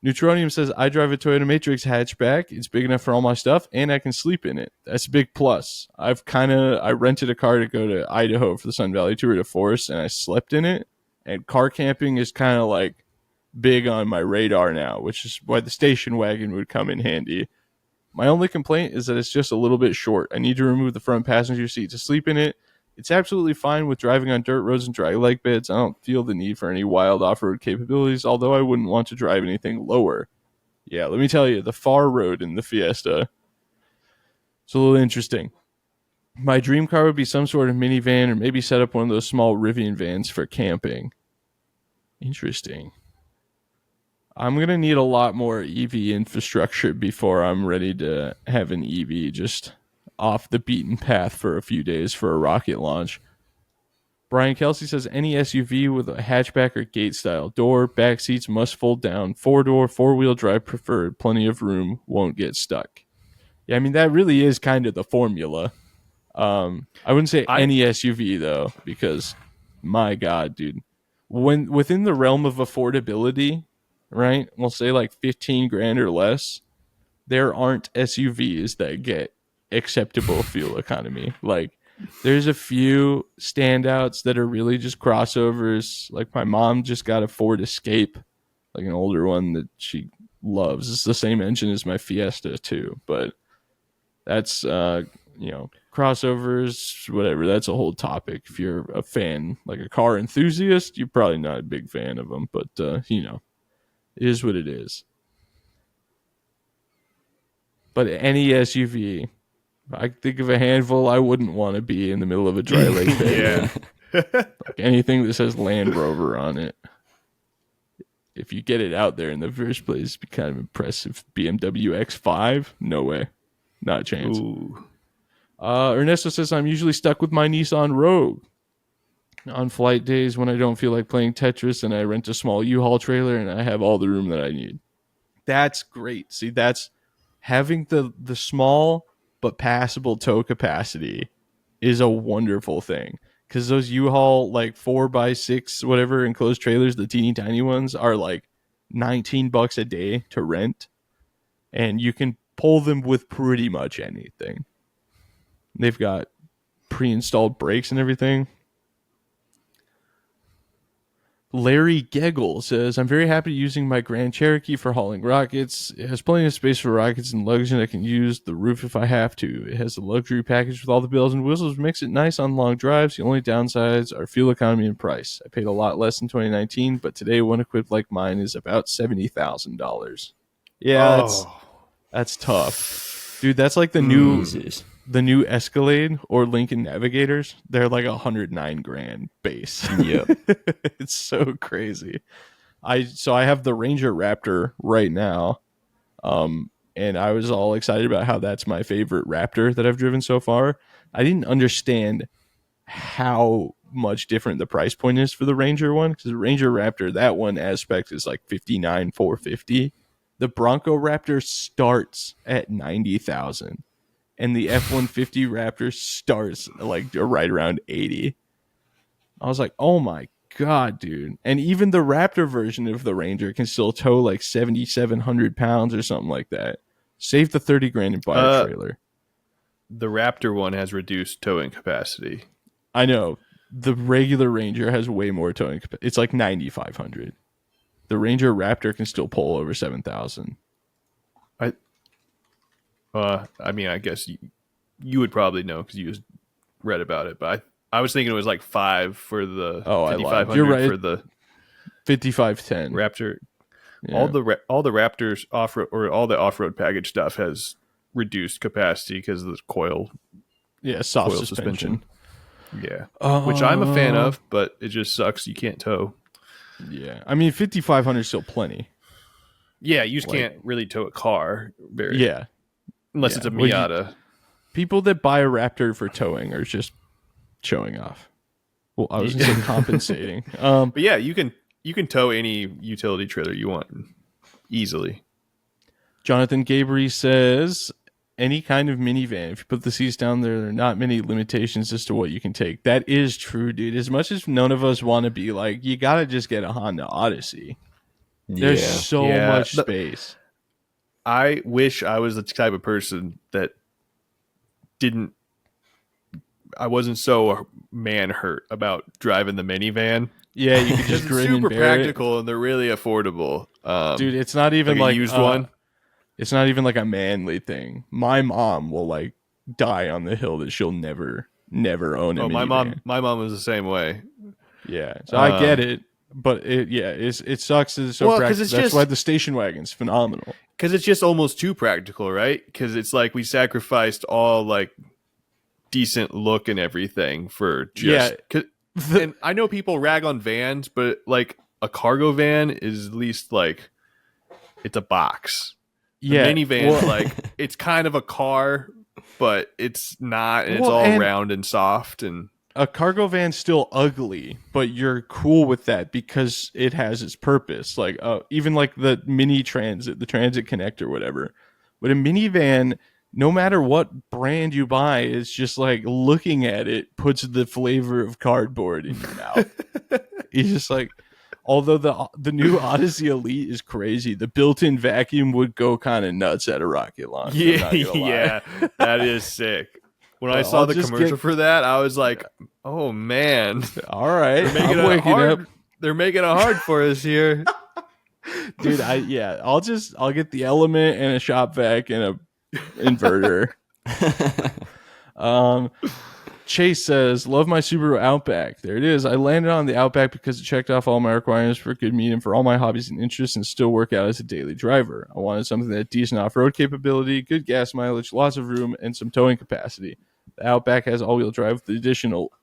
Neutronium says, I drive a Toyota Matrix hatchback. It's big enough for all my stuff, and I can sleep in it. That's a big plus. I rented a car to go to Idaho for the Sun Valley Tour de Force, and I slept in it. And car camping is kind of like big on my radar now, which is why the station wagon would come in handy. My only complaint is that it's just a little bit short. I need to remove the front passenger seat to sleep in it. It's absolutely fine with driving on dirt roads and dry lake beds. I don't feel the need for any wild off-road capabilities, although I wouldn't want to drive anything lower. Yeah, let me tell you, the far road in the Fiesta, it's a little interesting. My dream car would be some sort of minivan or maybe set up one of those small Rivian vans for camping. Interesting. I'm going to need a lot more EV infrastructure before I'm ready to have an EV just off the beaten path for a few days for a rocket launch. Brian Kelsey says any SUV with a hatchback or gate style door, back seats must fold down, 4-door, 4-wheel drive preferred, plenty of room, won't get stuck. Yeah, I mean, that really is kind of the formula. I wouldn't say any SUV though, because my God, dude, when within the realm of affordability, right? We'll say like 15 grand or less, there aren't SUVs that get acceptable fuel economy. Like, there's a few standouts that are really just crossovers. Like, my mom just got a Ford Escape, like an older one that she loves. It's the same engine as my Fiesta too, but that's crossovers, whatever. That's a whole topic. If you're a fan, like a car enthusiast, you're probably not a big fan of them, but it is what it is. But any SUV, I think of a handful I wouldn't want to be in the middle of a dry lake bed. Yeah. Like anything that says Land Rover on it. If you get it out there in the first place, it'd be kind of impressive. BMW X5? No way. Not a chance. Ooh. Ernesto says, I'm usually stuck with my Nissan Rogue on flight days when I don't feel like playing Tetris, and I rent a small U-Haul trailer and I have all the room that I need. That's great. See, that's having the small but passable tow capacity is a wonderful thing, because those U-Haul like 4x6 whatever enclosed trailers, the teeny tiny ones, are like $19 a day to rent, and you can pull them with pretty much anything. They've got pre-installed brakes and everything. Larry Gegel says, I'm very happy using my Grand Cherokee for hauling rockets. It has plenty of space for rockets and luggage, and I can use the roof if I have to. It has the luxury package with all the bells and whistles, which makes it nice on long drives. The only downsides are fuel economy and price. I paid a lot less in 2019, but today one equipped like mine is about $70,000. Yeah, that's tough. Dude, that's like the new Escalade or Lincoln Navigators. They're like $109,000 base. Yeah. It's so crazy. I have the Ranger Raptor right now. And I was all excited about how that's my favorite Raptor that I've driven so far. I didn't understand how much different the price point is for the Ranger one, because the Ranger Raptor, that one aspect is like $59,450. The Bronco Raptor starts at $90,000. And the F-150 Raptor starts like right around 80. I was like, oh my God, dude. And even the Raptor version of the Ranger can still tow like 7,700 pounds or something like that. Save the $30,000 and buy a trailer. The Raptor one has reduced towing capacity. I know. The regular Ranger has way more towing capacity. It's like 9,500. The Ranger Raptor can still pull over 7,000. I mean, I guess you would probably know because you read about it, but I was thinking it was like 5 for the 5,500. You're right. For the 5,510 Raptor. Yeah. All the Raptors off-road or all the off-road package stuff has reduced capacity because of the coil soft suspension. Yeah, which I'm a fan of, but it just sucks you can't tow. Yeah, I mean 5,500 is still plenty. Yeah, you just can't really tow a car unless it's a Miata. People that buy a Raptor for towing are just showing off. Well, I was going to say compensating. But yeah, you can tow any utility trailer you want easily. Jonathan Gabry says, any kind of minivan, if you put the seats down there are not many limitations as to what you can take. That is true, dude. As much as none of us want to be like, you got to just get a Honda Odyssey. There's so much space. I wish I was the type of person that I wasn't so man hurt about driving the minivan. Yeah, you can just grin super and bear practical and they're really affordable. Dude, it's not even like a used one. It's not even like a manly thing. My mom will like die on the hill that she'll never own a minivan. My mom was the same way. Yeah, so I get it, but it sucks that it's so practical. That's why the station wagon's phenomenal. Because it's just almost too practical, right? Because it's like we sacrificed all like decent look and everything for just. And I know people rag on vans, but like a cargo van is at least like it's a box. The minivan, like it's kind of a car, but it's not, and it's all round and soft. And a cargo van's still ugly, but you're cool with that because it has its purpose. Like even like the mini transit, the transit connect or whatever. But a minivan, no matter what brand you buy, is just like looking at it puts the flavor of cardboard in your mouth. It's just like, although the new Odyssey Elite is crazy, the built-in vacuum would go kind of nuts at a rocket launch. Yeah, that is sick. When I saw the commercial for that, I was like, "Oh man, all right, they're making it hard for us here, dude." I'll get the Element and a shop vac and a inverter. Chase says, love my Subaru Outback. There it is. I landed on the Outback because it checked off all my requirements for a good medium for all my hobbies and interests and still work out as a daily driver. I wanted something that had decent off-road capability, good gas mileage, lots of room, and some towing capacity. The Outback has all-wheel drive with the additional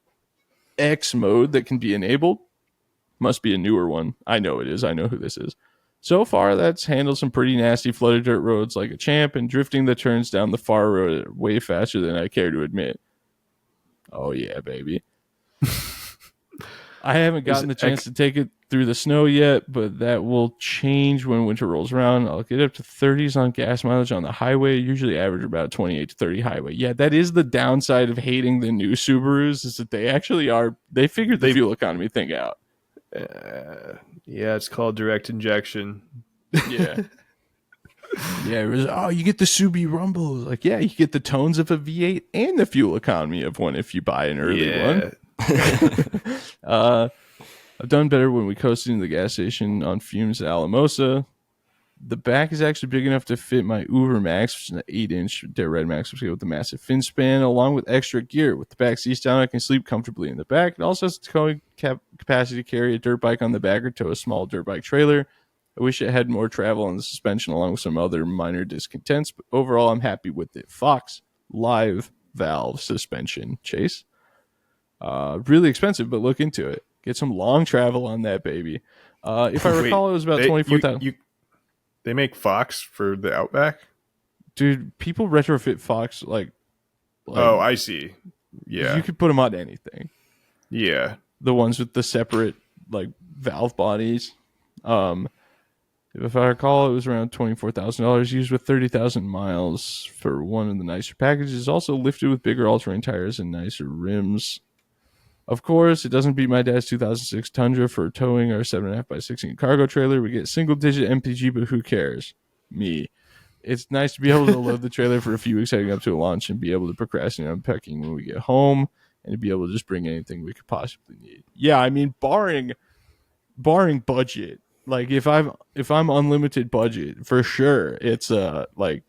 X mode that can be enabled. Must be a newer one. I know it is. I know who this is. So far, that's handled some pretty nasty flooded dirt roads like a champ and drifting the turns down the far road way faster than I care to admit. Oh, yeah, baby. I haven't gotten the chance to take it through the snow yet, but that will change when winter rolls around. I'll get up to 30s on gas mileage on the highway, usually average about 28 to 30 highway. Yeah, that is the downside of hating the new Subarus, is that they figured the fuel economy thing out. Yeah, it's called direct injection. Yeah. Yeah, it was, oh, you get the Subi Rumble. Like, yeah, you get the tones of a V8 and the fuel economy of one if you buy an early one. I've done better when we coasted into the gas station on fumes at Alamosa. The back is actually big enough to fit my Uber Max, which is an 8-inch Red Max with a massive fin span, along with extra gear. With the back seats down, I can sleep comfortably in the back. It also has towing capacity to carry a dirt bike on the back or tow a small dirt bike trailer. I wish it had more travel on the suspension along with some other minor discontents, but overall I'm happy with it. Fox live valve suspension, Chase. Really expensive, but look into it. Get some long travel on that baby. If I recall, it was about 24,000. They make Fox for the Outback? Dude, people retrofit Fox like oh, I see. Yeah. You could put them on anything. Yeah. The ones with the separate like valve bodies. If I recall, it was around $24,000 used with 30,000 miles for one of the nicer packages. Also lifted with bigger all-terrain tires and nicer rims. Of course, it doesn't beat my dad's 2006 Tundra for towing our 7.5 by 16 cargo trailer. We get single-digit MPG, but who cares? Me. It's nice to be able to load the trailer for a few weeks heading up to a launch and be able to procrastinate on packing when we get home and to be able to just bring anything we could possibly need. Yeah, I mean, barring budget. Like if I'm unlimited budget, for sure, it's like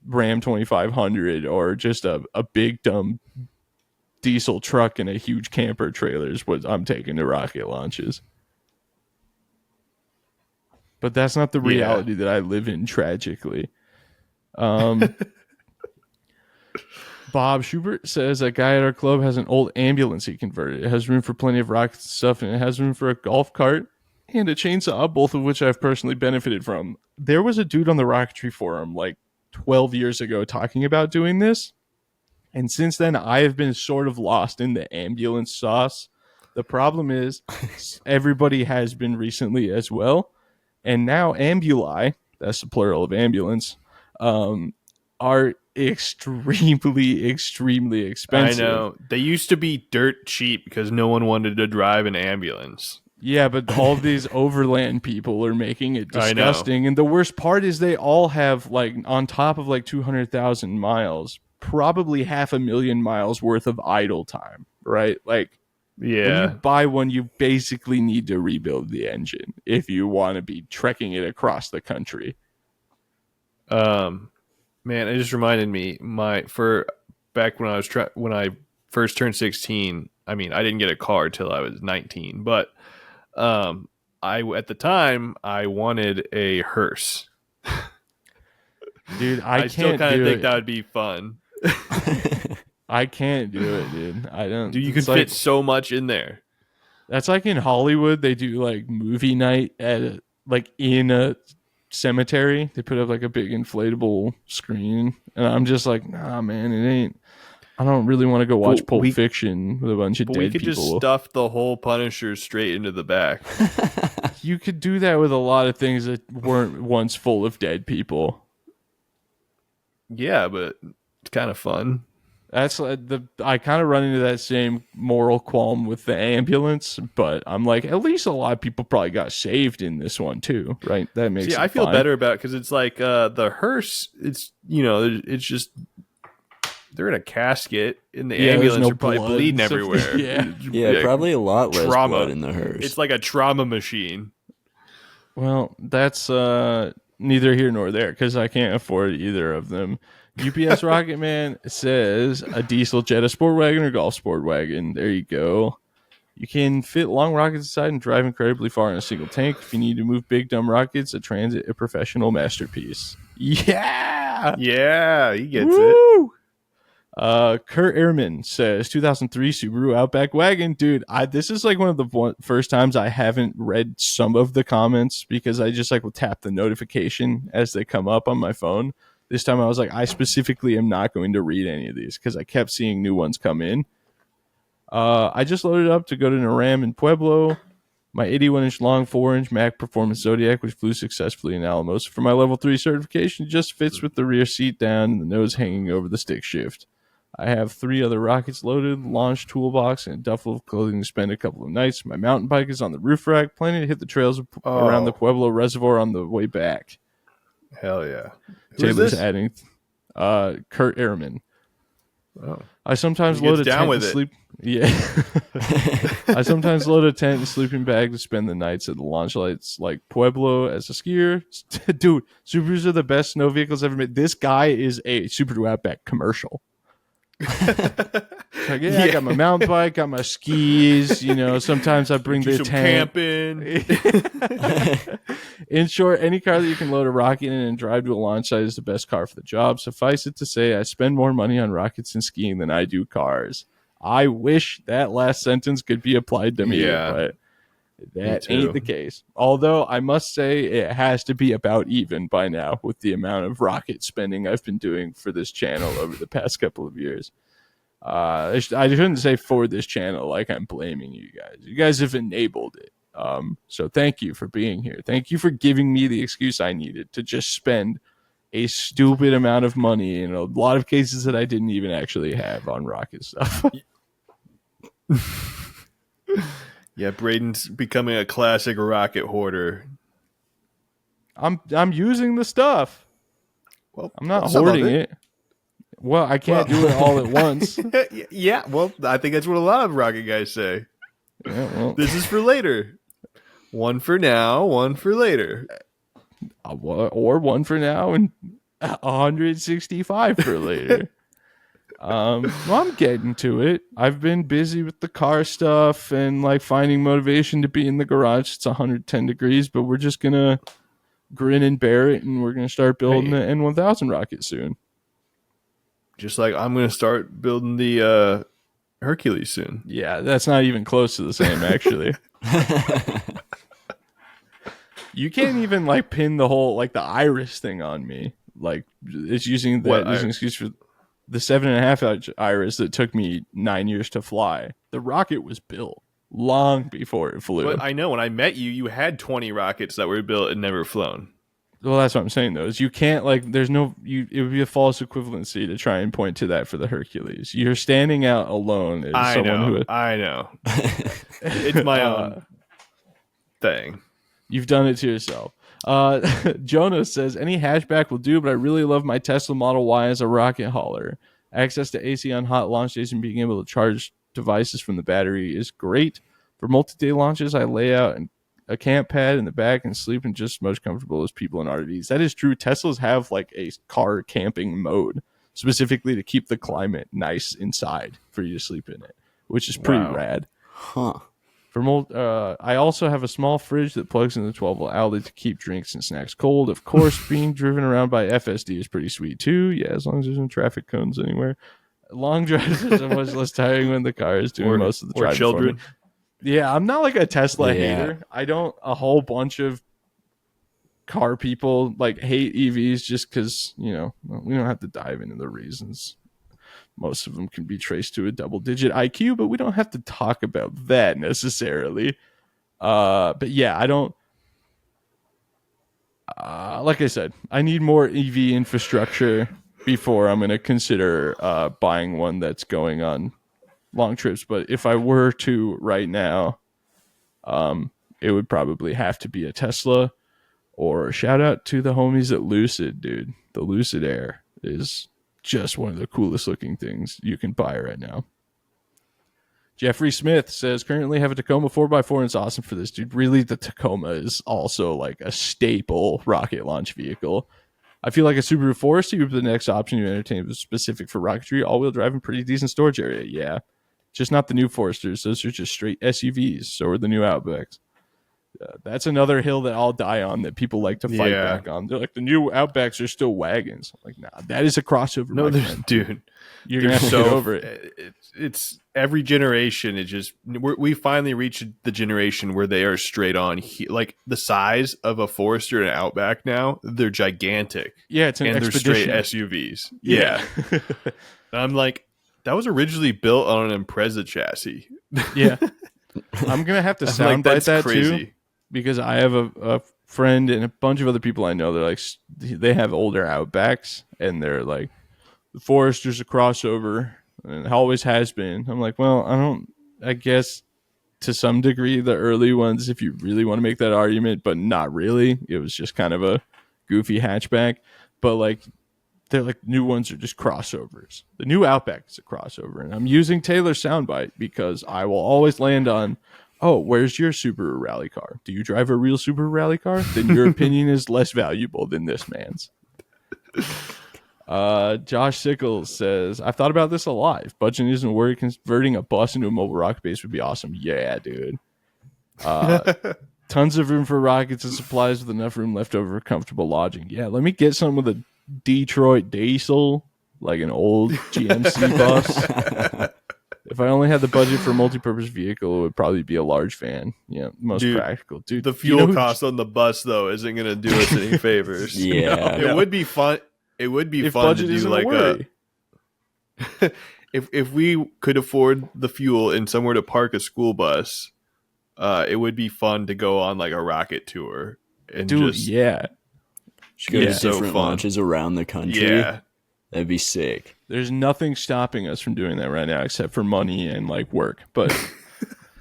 Ram 2500 or just a big dumb diesel truck and a huge camper trailer is what I'm taking to rocket launches. But that's not the reality that I live in, tragically. Bob Schubert says a guy at our club has an old ambulance he converted. It has room for plenty of rockets and stuff, and it has room for a golf cart and a chainsaw, both of which I've personally benefited from. There was a dude on the Rocketry forum like 12 years ago talking about doing this. And since then, I have been sort of lost in the ambulance sauce. The problem is everybody has been recently as well. And now ambuli, that's the plural of ambulance, are extremely, extremely expensive. I know. They used to be dirt cheap because no one wanted to drive an ambulance. Yeah, but all of these overland people are making it disgusting. And the worst part is they all have, like, on top of like 200,000 miles, probably 500,000 miles worth of idle time, right? Like, yeah, when you buy one, you basically need to rebuild the engine if you want to be trekking it across the country. Man, it just reminded me back when when I first turned 16. I mean, I didn't get a car till I was 19, but at the time I wanted a hearse. Dude, I still kind of think that would be fun. I can't do it, dude. I don't. Dude, you can fit so much in there. That's like in Hollywood. They do like movie night at in a cemetery. They put up like a big inflatable screen, and I'm just like, nah, man, it ain't. I don't really want to go watch Pulp Fiction with a bunch of dead people. We could just stuff the whole Punisher straight into the back. You could do that with a lot of things that weren't once full of dead people. Yeah, but it's kind of fun. That's I kind of run into that same moral qualm with the ambulance, but I'm like, at least a lot of people probably got saved in this one too, right? That makes I feel better about it because it's like the hearse. It's it's just they're in a casket in the ambulance. They're probably bleeding everywhere. yeah, probably a lot less blood in the hearse. It's like a trauma machine. Well, that's neither here nor there because I can't afford either of them. UPS Rocket Man says a diesel Jetta sport wagon or golf sport wagon. There you go. You can fit long rockets inside and drive incredibly far in a single tank. If you need to move big dumb rockets, a Transit, a professional masterpiece. Yeah, he gets it. Kurt Ehrman says 2003 Subaru Outback wagon. Dude, this is like one of the first times I haven't read some of the comments because I just will tap the notification as they come up on my phone. This time I was like, I specifically am not going to read any of these because I kept seeing new ones come in. I just loaded up to go to Naram in Pueblo. My 81-inch long 4-inch Mac Performance Zodiac, which flew successfully in Alamosa for my level 3 certification, just fits with the rear seat down and the nose hanging over the stick shift. I have 3 other rockets loaded, launch toolbox, and a duffel of clothing to spend a couple of nights. My mountain bike is on the roof rack, planning to hit the trails around the Pueblo Reservoir on the way back. Hell yeah. Who is Taylor's this? adding Kurt Ehrman. Oh. I sometimes He load gets a down tent with and it. sleep. Yeah. I sometimes load a tent and sleeping bag to spend the nights at the launch lights like Pueblo as a skier. Dude, Subarus are the best snow vehicles ever made. This guy is a Subaru Outback commercial. Like, yeah, I got my mountain bike, got my skis. Sometimes I bring Do the some tent. camping. In short, any car that you can load a rocket in and drive to a launch site is the best car for the job. Suffice it to say, I spend more money on rockets and skiing than I do cars. I wish that last sentence could be applied to me, Yeah, but that too. ain't the case. Although I must say it has to be about even by now with the amount of rocket spending I've been doing for this channel over the past couple of years. I shouldn't say for this channel like I'm blaming you guys. You guys have enabled it. So thank you for being here. Thank you for giving me the excuse I needed to just spend a stupid amount of money in a lot of cases that I didn't even actually have on rocket stuff. Yeah, Braden's becoming a classic rocket hoarder. I'm using the stuff. Well, I'm not some of hoarding it. Well, I can't do it all at once. Yeah, well, I think that's what a lot of rocket guys say. Yeah, well, This is for later. One for now, one for later. or one for now and 165 for later. Well, I'm getting to it. I've been busy with the car stuff and like finding motivation to be in the garage. It's 110 degrees, but we're just gonna grin and bear it, and we're gonna start building the N1000 rocket soon. Just like I'm going to start building the Hercules soon. Yeah, that's not even close to the same, actually. You can't even like pin the whole like the iris thing on me. Like it's using that as an excuse for the 7.5 iris that took me 9 years to fly. The rocket was built long before it flew. But I know when I met you, you had 20 rockets that were built and never flown. Well, that's what I'm saying, though, is you can't, like, there's no, it would be a false equivalency to try and point to that for the Hercules. You're standing out alone as someone who... I know. It's my own thing. You've done it to yourself. Jonas says, any hatchback will do, but I really love my Tesla Model Y as a rocket hauler. Access to AC on hot launch days and being able to charge devices from the battery is great. For multi-day launches, I lay out a camp pad in the back and sleep in just as much comfortable as people in RVs. That is true. Teslas have like a car camping mode specifically to keep the climate nice inside for you to sleep in it, which is pretty rad. Huh. I also have a small fridge that plugs in the 12-volt outlet to keep drinks and snacks cold. Of course, being driven around by FSD is pretty sweet too. Yeah, as long as there's no traffic cones anywhere. Long drives are so much less tiring when the car is doing most of the driving. Or children. Yeah, I'm not like a Tesla hater. I don't. A whole bunch of car people like hate EVs just because, we don't have to dive into the reasons. Most of them can be traced to a double-digit IQ, but we don't have to talk about that necessarily. But yeah, I don't. Like I said, I need more EV infrastructure before I'm going to consider buying one that's going on long trips. But if I were to right now, it would probably have to be a Tesla. Or shout out to the homies at Lucid, dude. The Lucid Air is just one of the coolest looking things you can buy right now. Jeffrey Smith says, currently have a Tacoma 4x4 and it's awesome for this, dude. Really, the Tacoma is also like a staple rocket launch vehicle. I feel like a Subaru Forester would be the next option you entertain was specific for rocketry, all-wheel drive, and pretty decent storage area. Yeah, just not the new Foresters. Those are just straight SUVs. So are the new Outbacks. That's another hill that I'll die on that people like to fight back on. They're like, the new Outbacks are still wagons. I'm like, nah, that is a crossover. No, dude. You're going to have to get over it. It's every generation. It just, we finally reached the generation where they are straight on. Like the size of a Forester and an Outback now, they're gigantic. Yeah, it's an expedition. They're straight SUVs. Yeah. I'm like, that was originally built on an Impreza chassis. Yeah. I'm going to have to soundbite that crazy. Too. Because I have a friend and a bunch of other people I know. They're like, they have older Outbacks, and they're like, the Forester's a crossover, and it always has been. I'm like, well, I guess to some degree the early ones, if you really want to make that argument, but not really. It was just kind of a goofy hatchback, but like they're like new ones are just crossovers. The new Outback is a crossover, and I'm using Taylor's soundbite because I will always land on, oh, where's your Subaru rally car? Do you drive a real Subaru rally car? Then your opinion is less valuable than this man's. Josh Sickles says, I've thought about this a lot. If budget isn't worried, converting a bus into a mobile rocket base would be awesome. Yeah, dude. Tons of room for rockets and supplies with enough room left over for comfortable lodging. Yeah, let me get some with a Detroit diesel, like an old GMC bus. If I only had the budget for a multi-purpose vehicle, it would probably be a large van. Yeah, most practical. Dude, the fuel cost on the bus, though, isn't going to do us any favors. Yeah. It would be fun. It would be if fun to budget do isn't like a worry. if we could afford the fuel and somewhere to park a school bus, it would be fun to go on like a rocket tour and Dude, just yeah. Just go to so different fun. launches around the country. Yeah. That'd be sick. There's nothing stopping us from doing that right now except for money and like work. But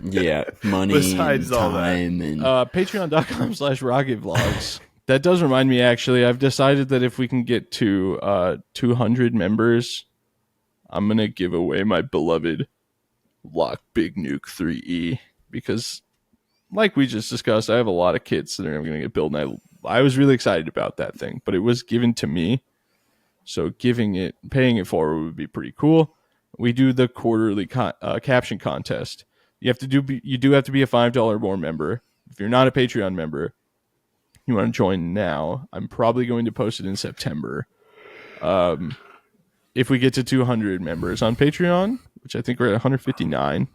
Yeah, money, Besides and all that. time, and patreon.com/rocketvlogs. That does remind me, actually, I've decided that if we can get to 200 members, I'm going to give away my beloved Lock Big Nuke 3E. Because, like we just discussed, I have a lot of kits that are going to get built, and I was really excited about that thing. But it was given to me, so paying it forward would be pretty cool. We do the quarterly caption contest. You do have to be a $5 or more member. If you're not a Patreon member, you want to join now. I'm probably going to post it in September. If we get to 200 members on Patreon, which I think we're at 159,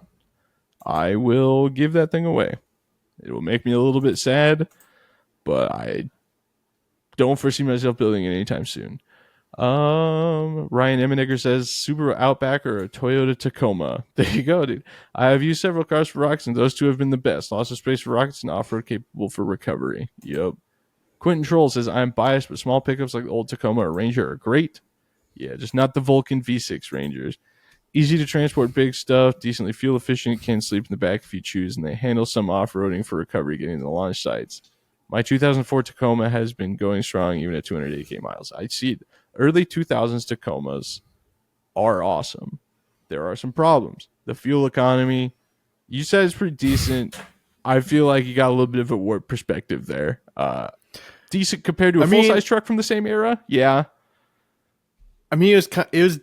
I will give that thing away. It will make me a little bit sad, but I don't foresee myself building it anytime soon. Ryan Emmenegger says Subaru Outback or a Toyota Tacoma. There you go, dude. I have used several cars for rockets, and those two have been the best. Lots of space for rockets and off-road capable for recovery. Yep. Quentin Troll says, I'm biased, but small pickups like the old Tacoma or Ranger are great. Yeah, just not the Vulcan V6 Rangers. Easy to transport big stuff, decently fuel efficient, can sleep in the back if you choose, and they handle some off-roading for recovery getting to the launch sites. My 2004 Tacoma has been going strong even at 280k miles. I see it. Early 2000s Tacomas are awesome. There are some problems. The fuel economy, you said it's pretty decent. I feel like you got a little bit of a warped perspective there. Decent compared to a full-size truck from the same era? Yeah. I mean, it was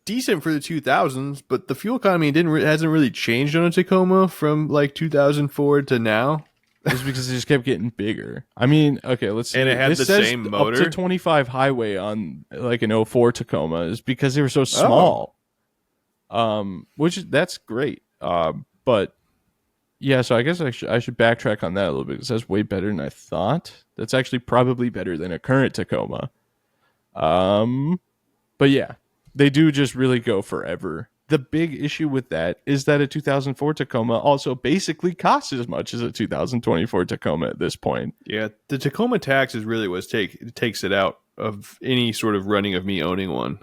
decent for the 2000s, but the fuel economy hasn't really changed on a Tacoma from like 2004 to now. It's because it just kept getting bigger. I mean, okay, let's see. And it had this the says same motor? Up to 25 highway on like an 04 Tacoma is because they were so small. That's great. But yeah, so I guess I should backtrack on that a little bit. It says way better than I thought. That's actually probably better than a current Tacoma. But yeah, they do just really go forever. The big issue with that is that a 2004 Tacoma also basically costs as much as a 2024 Tacoma at this point. Yeah, the Tacoma tax is really what takes it out of any sort of running of me owning one.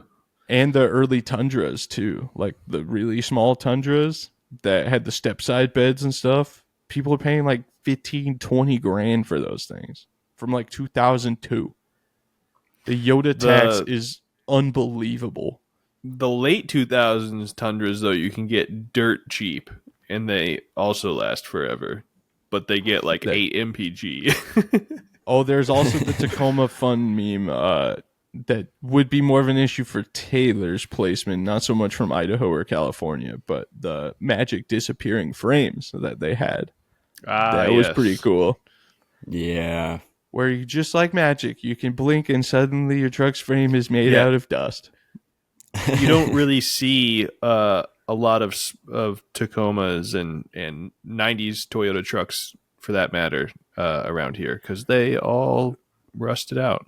And the early Tundras, too. Like the really small Tundras that had the step side beds and stuff. People are paying like 15, 20 grand for those things from like 2002. The Yoda tax is unbelievable. The late 2000s Tundras, though, you can get dirt cheap, and they also last forever. But they get like 8 MPG. Oh, there's also the Tacoma Fun meme that would be more of an issue for Taylor's placement, not so much from Idaho or California, but the magic disappearing frames that they had. That was pretty cool. Yeah. Where you just like magic, you can blink and suddenly your truck's frame is made out of dust. You don't really see a lot of Tacomas and 90s Toyota trucks, for that matter, around here because they all rusted out,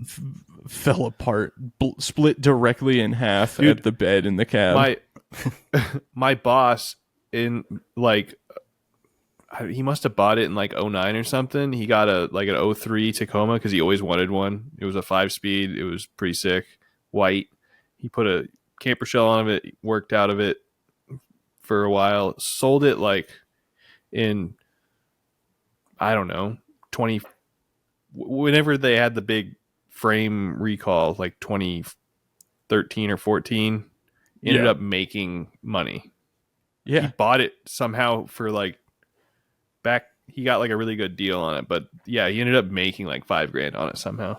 fell apart, split directly in half. Dude, at the bed in the cab. My boss in like he must have bought it in like 09 or something. He got an 03 Tacoma because he always wanted one. It was a 5-speed. It was pretty sick, white. He put a camper shell on it, worked out of it for a while, sold it like in, I don't know, whenever they had the big frame recall, like 2013 or 14. Ended up making money. Yeah. He bought it somehow for like back. He got like a really good deal on it, but yeah, he ended up making like $5,000 on it somehow.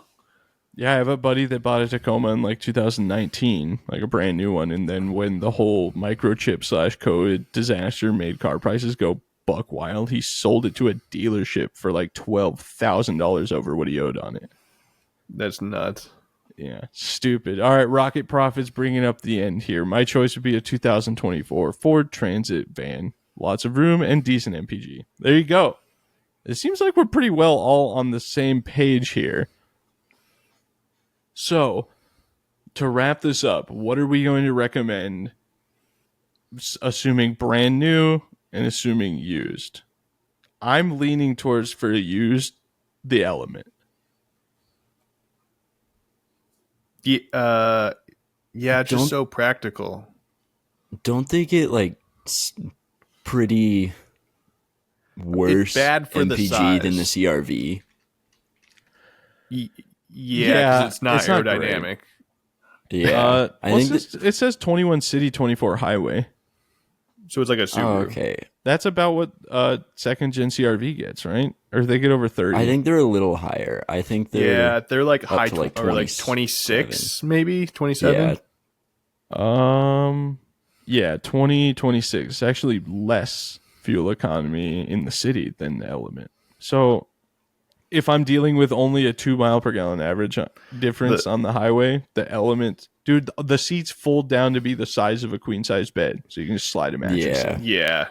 Yeah, I have a buddy that bought a Tacoma in like 2019, like a brand new one. And then when the whole microchip / COVID disaster made car prices go buck wild, he sold it to a dealership for like $12,000 over what he owed on it. That's nuts. Yeah, stupid. All right, Rocket Profits bringing up the end here. My choice would be a 2024 Ford Transit van. Lots of room and decent MPG. There you go. It seems like we're pretty well all on the same page here. So, to wrap this up, what are we going to recommend, assuming brand new and assuming used? I'm leaning towards, for used, the Element. Yeah, just so practical. Don't they get like pretty worse bad for the MPG size. than the CRV? Yeah, 'cause it's not aerodynamic. Great. Yeah, I think it says 21 city, 24 highway. So it's like a Subaru. Oh, okay. That's about what second gen CRV gets, right? Or they get over 30. I think they're a little higher. I think they're like high to like or like 26, maybe 27. Yeah, 26. It's actually less fuel economy in the city than the Element. So if I'm dealing with only a 2 mile per gallon average difference on the highway, the Element, dude, the seats fold down to be the size of a queen size bed, so you can just slide a mattress in. Yeah.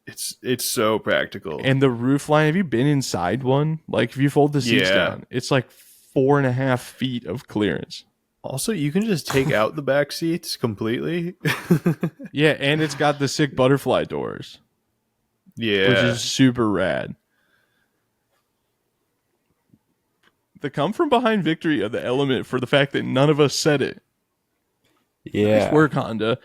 It's so practical. And the roof line, have you been inside one? Like, if you fold the seats down, it's like 4.5 feet of clearance. Also, you can just take out the back seats completely. Yeah, and it's got the sick butterfly doors. Yeah. Which is super rad. The come from behind victory of the Element for the fact that none of us said it. Yeah. Nice work, Honda.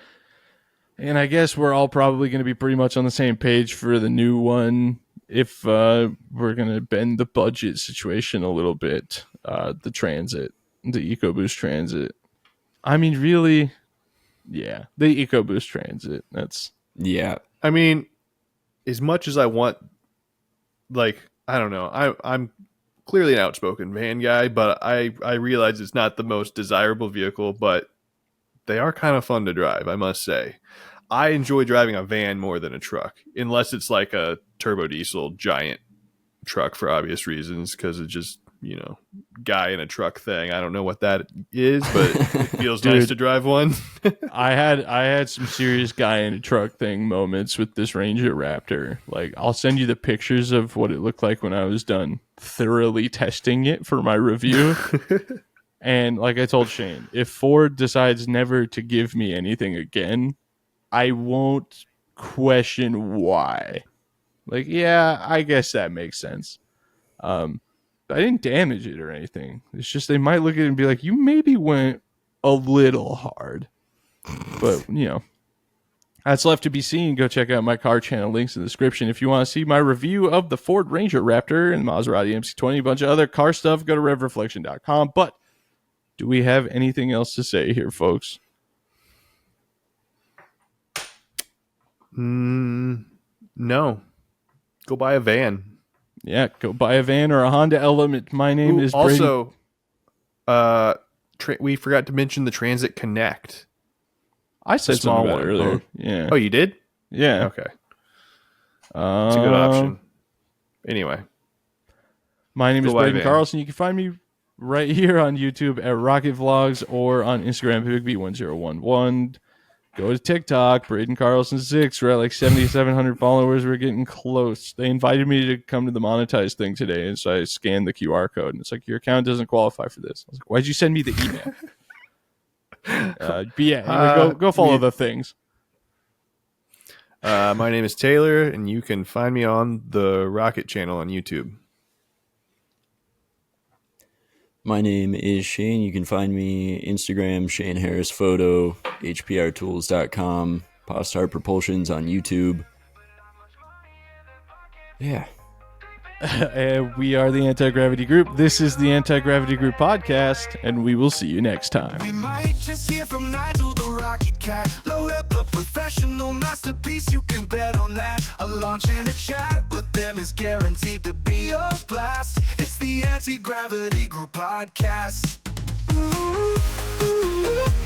And I guess we're all probably going to be pretty much on the same page for the new one if we're going to bend the budget situation a little bit. The Transit, the EcoBoost Transit. I mean, really, yeah, the EcoBoost Transit. Yeah. I mean, as much as I want, like, I don't know, I'm clearly an outspoken van guy, but I realize it's not the most desirable vehicle, but they are kind of fun to drive, I must say. I enjoy driving a van more than a truck, unless it's like a turbo diesel giant truck for obvious reasons, because it's just, guy in a truck thing. I don't know what that is, but it feels nice to drive one. I had some serious guy in a truck thing moments with this Ranger Raptor. Like, I'll send you the pictures of what it looked like when I was done thoroughly testing it for my review. And like I told Shane, if Ford decides never to give me anything again, I won't question why. Like, yeah, I guess that makes sense. I didn't damage it or anything. It's just they might look at it and be like, you maybe went a little hard. But, that's left to be seen. Go check out my car channel. Links in the description. If you want to see my review of the Ford Ranger Raptor and Maserati MC20, a bunch of other car stuff, go to revreflection.com. But do we have anything else to say here, folks? No. Go buy a van. Yeah, go buy a van or a Honda Element. My name is Braden. Also, we forgot to mention the Transit Connect. I said something about it earlier. Huh? Yeah. Oh, you did? Yeah. Okay. It's a good option. Anyway. My name is Braden Carlson. You can find me right here on YouTube at Rocket Vlogs or on Instagram, BigB1011. Go to TikTok, Braden Carlson 6. We're at like 7,700 followers. We're getting close. They invited me to come to the monetize thing today, and so I scanned the QR code, and it's like, your account doesn't qualify for this. I was like, why'd you send me the email? But yeah, anyway, go follow the things. My name is Taylor, and you can find me on the Rocket channel on YouTube. My name is Shane. You can find me Instagram, Shane Harris Photo, HPRtools.com, Postart Propulsions on YouTube. Yeah. We are the Anti-Gravity Group. This is the Anti-Gravity Group podcast, and we will see you next time. We might just hear from Nigel the Rocket Cat. Low level professional masterpiece, you can bet on that. A launch and a chat with them is guaranteed to be a blast. It's the Anti-Gravity Group podcast. Ooh, ooh, ooh.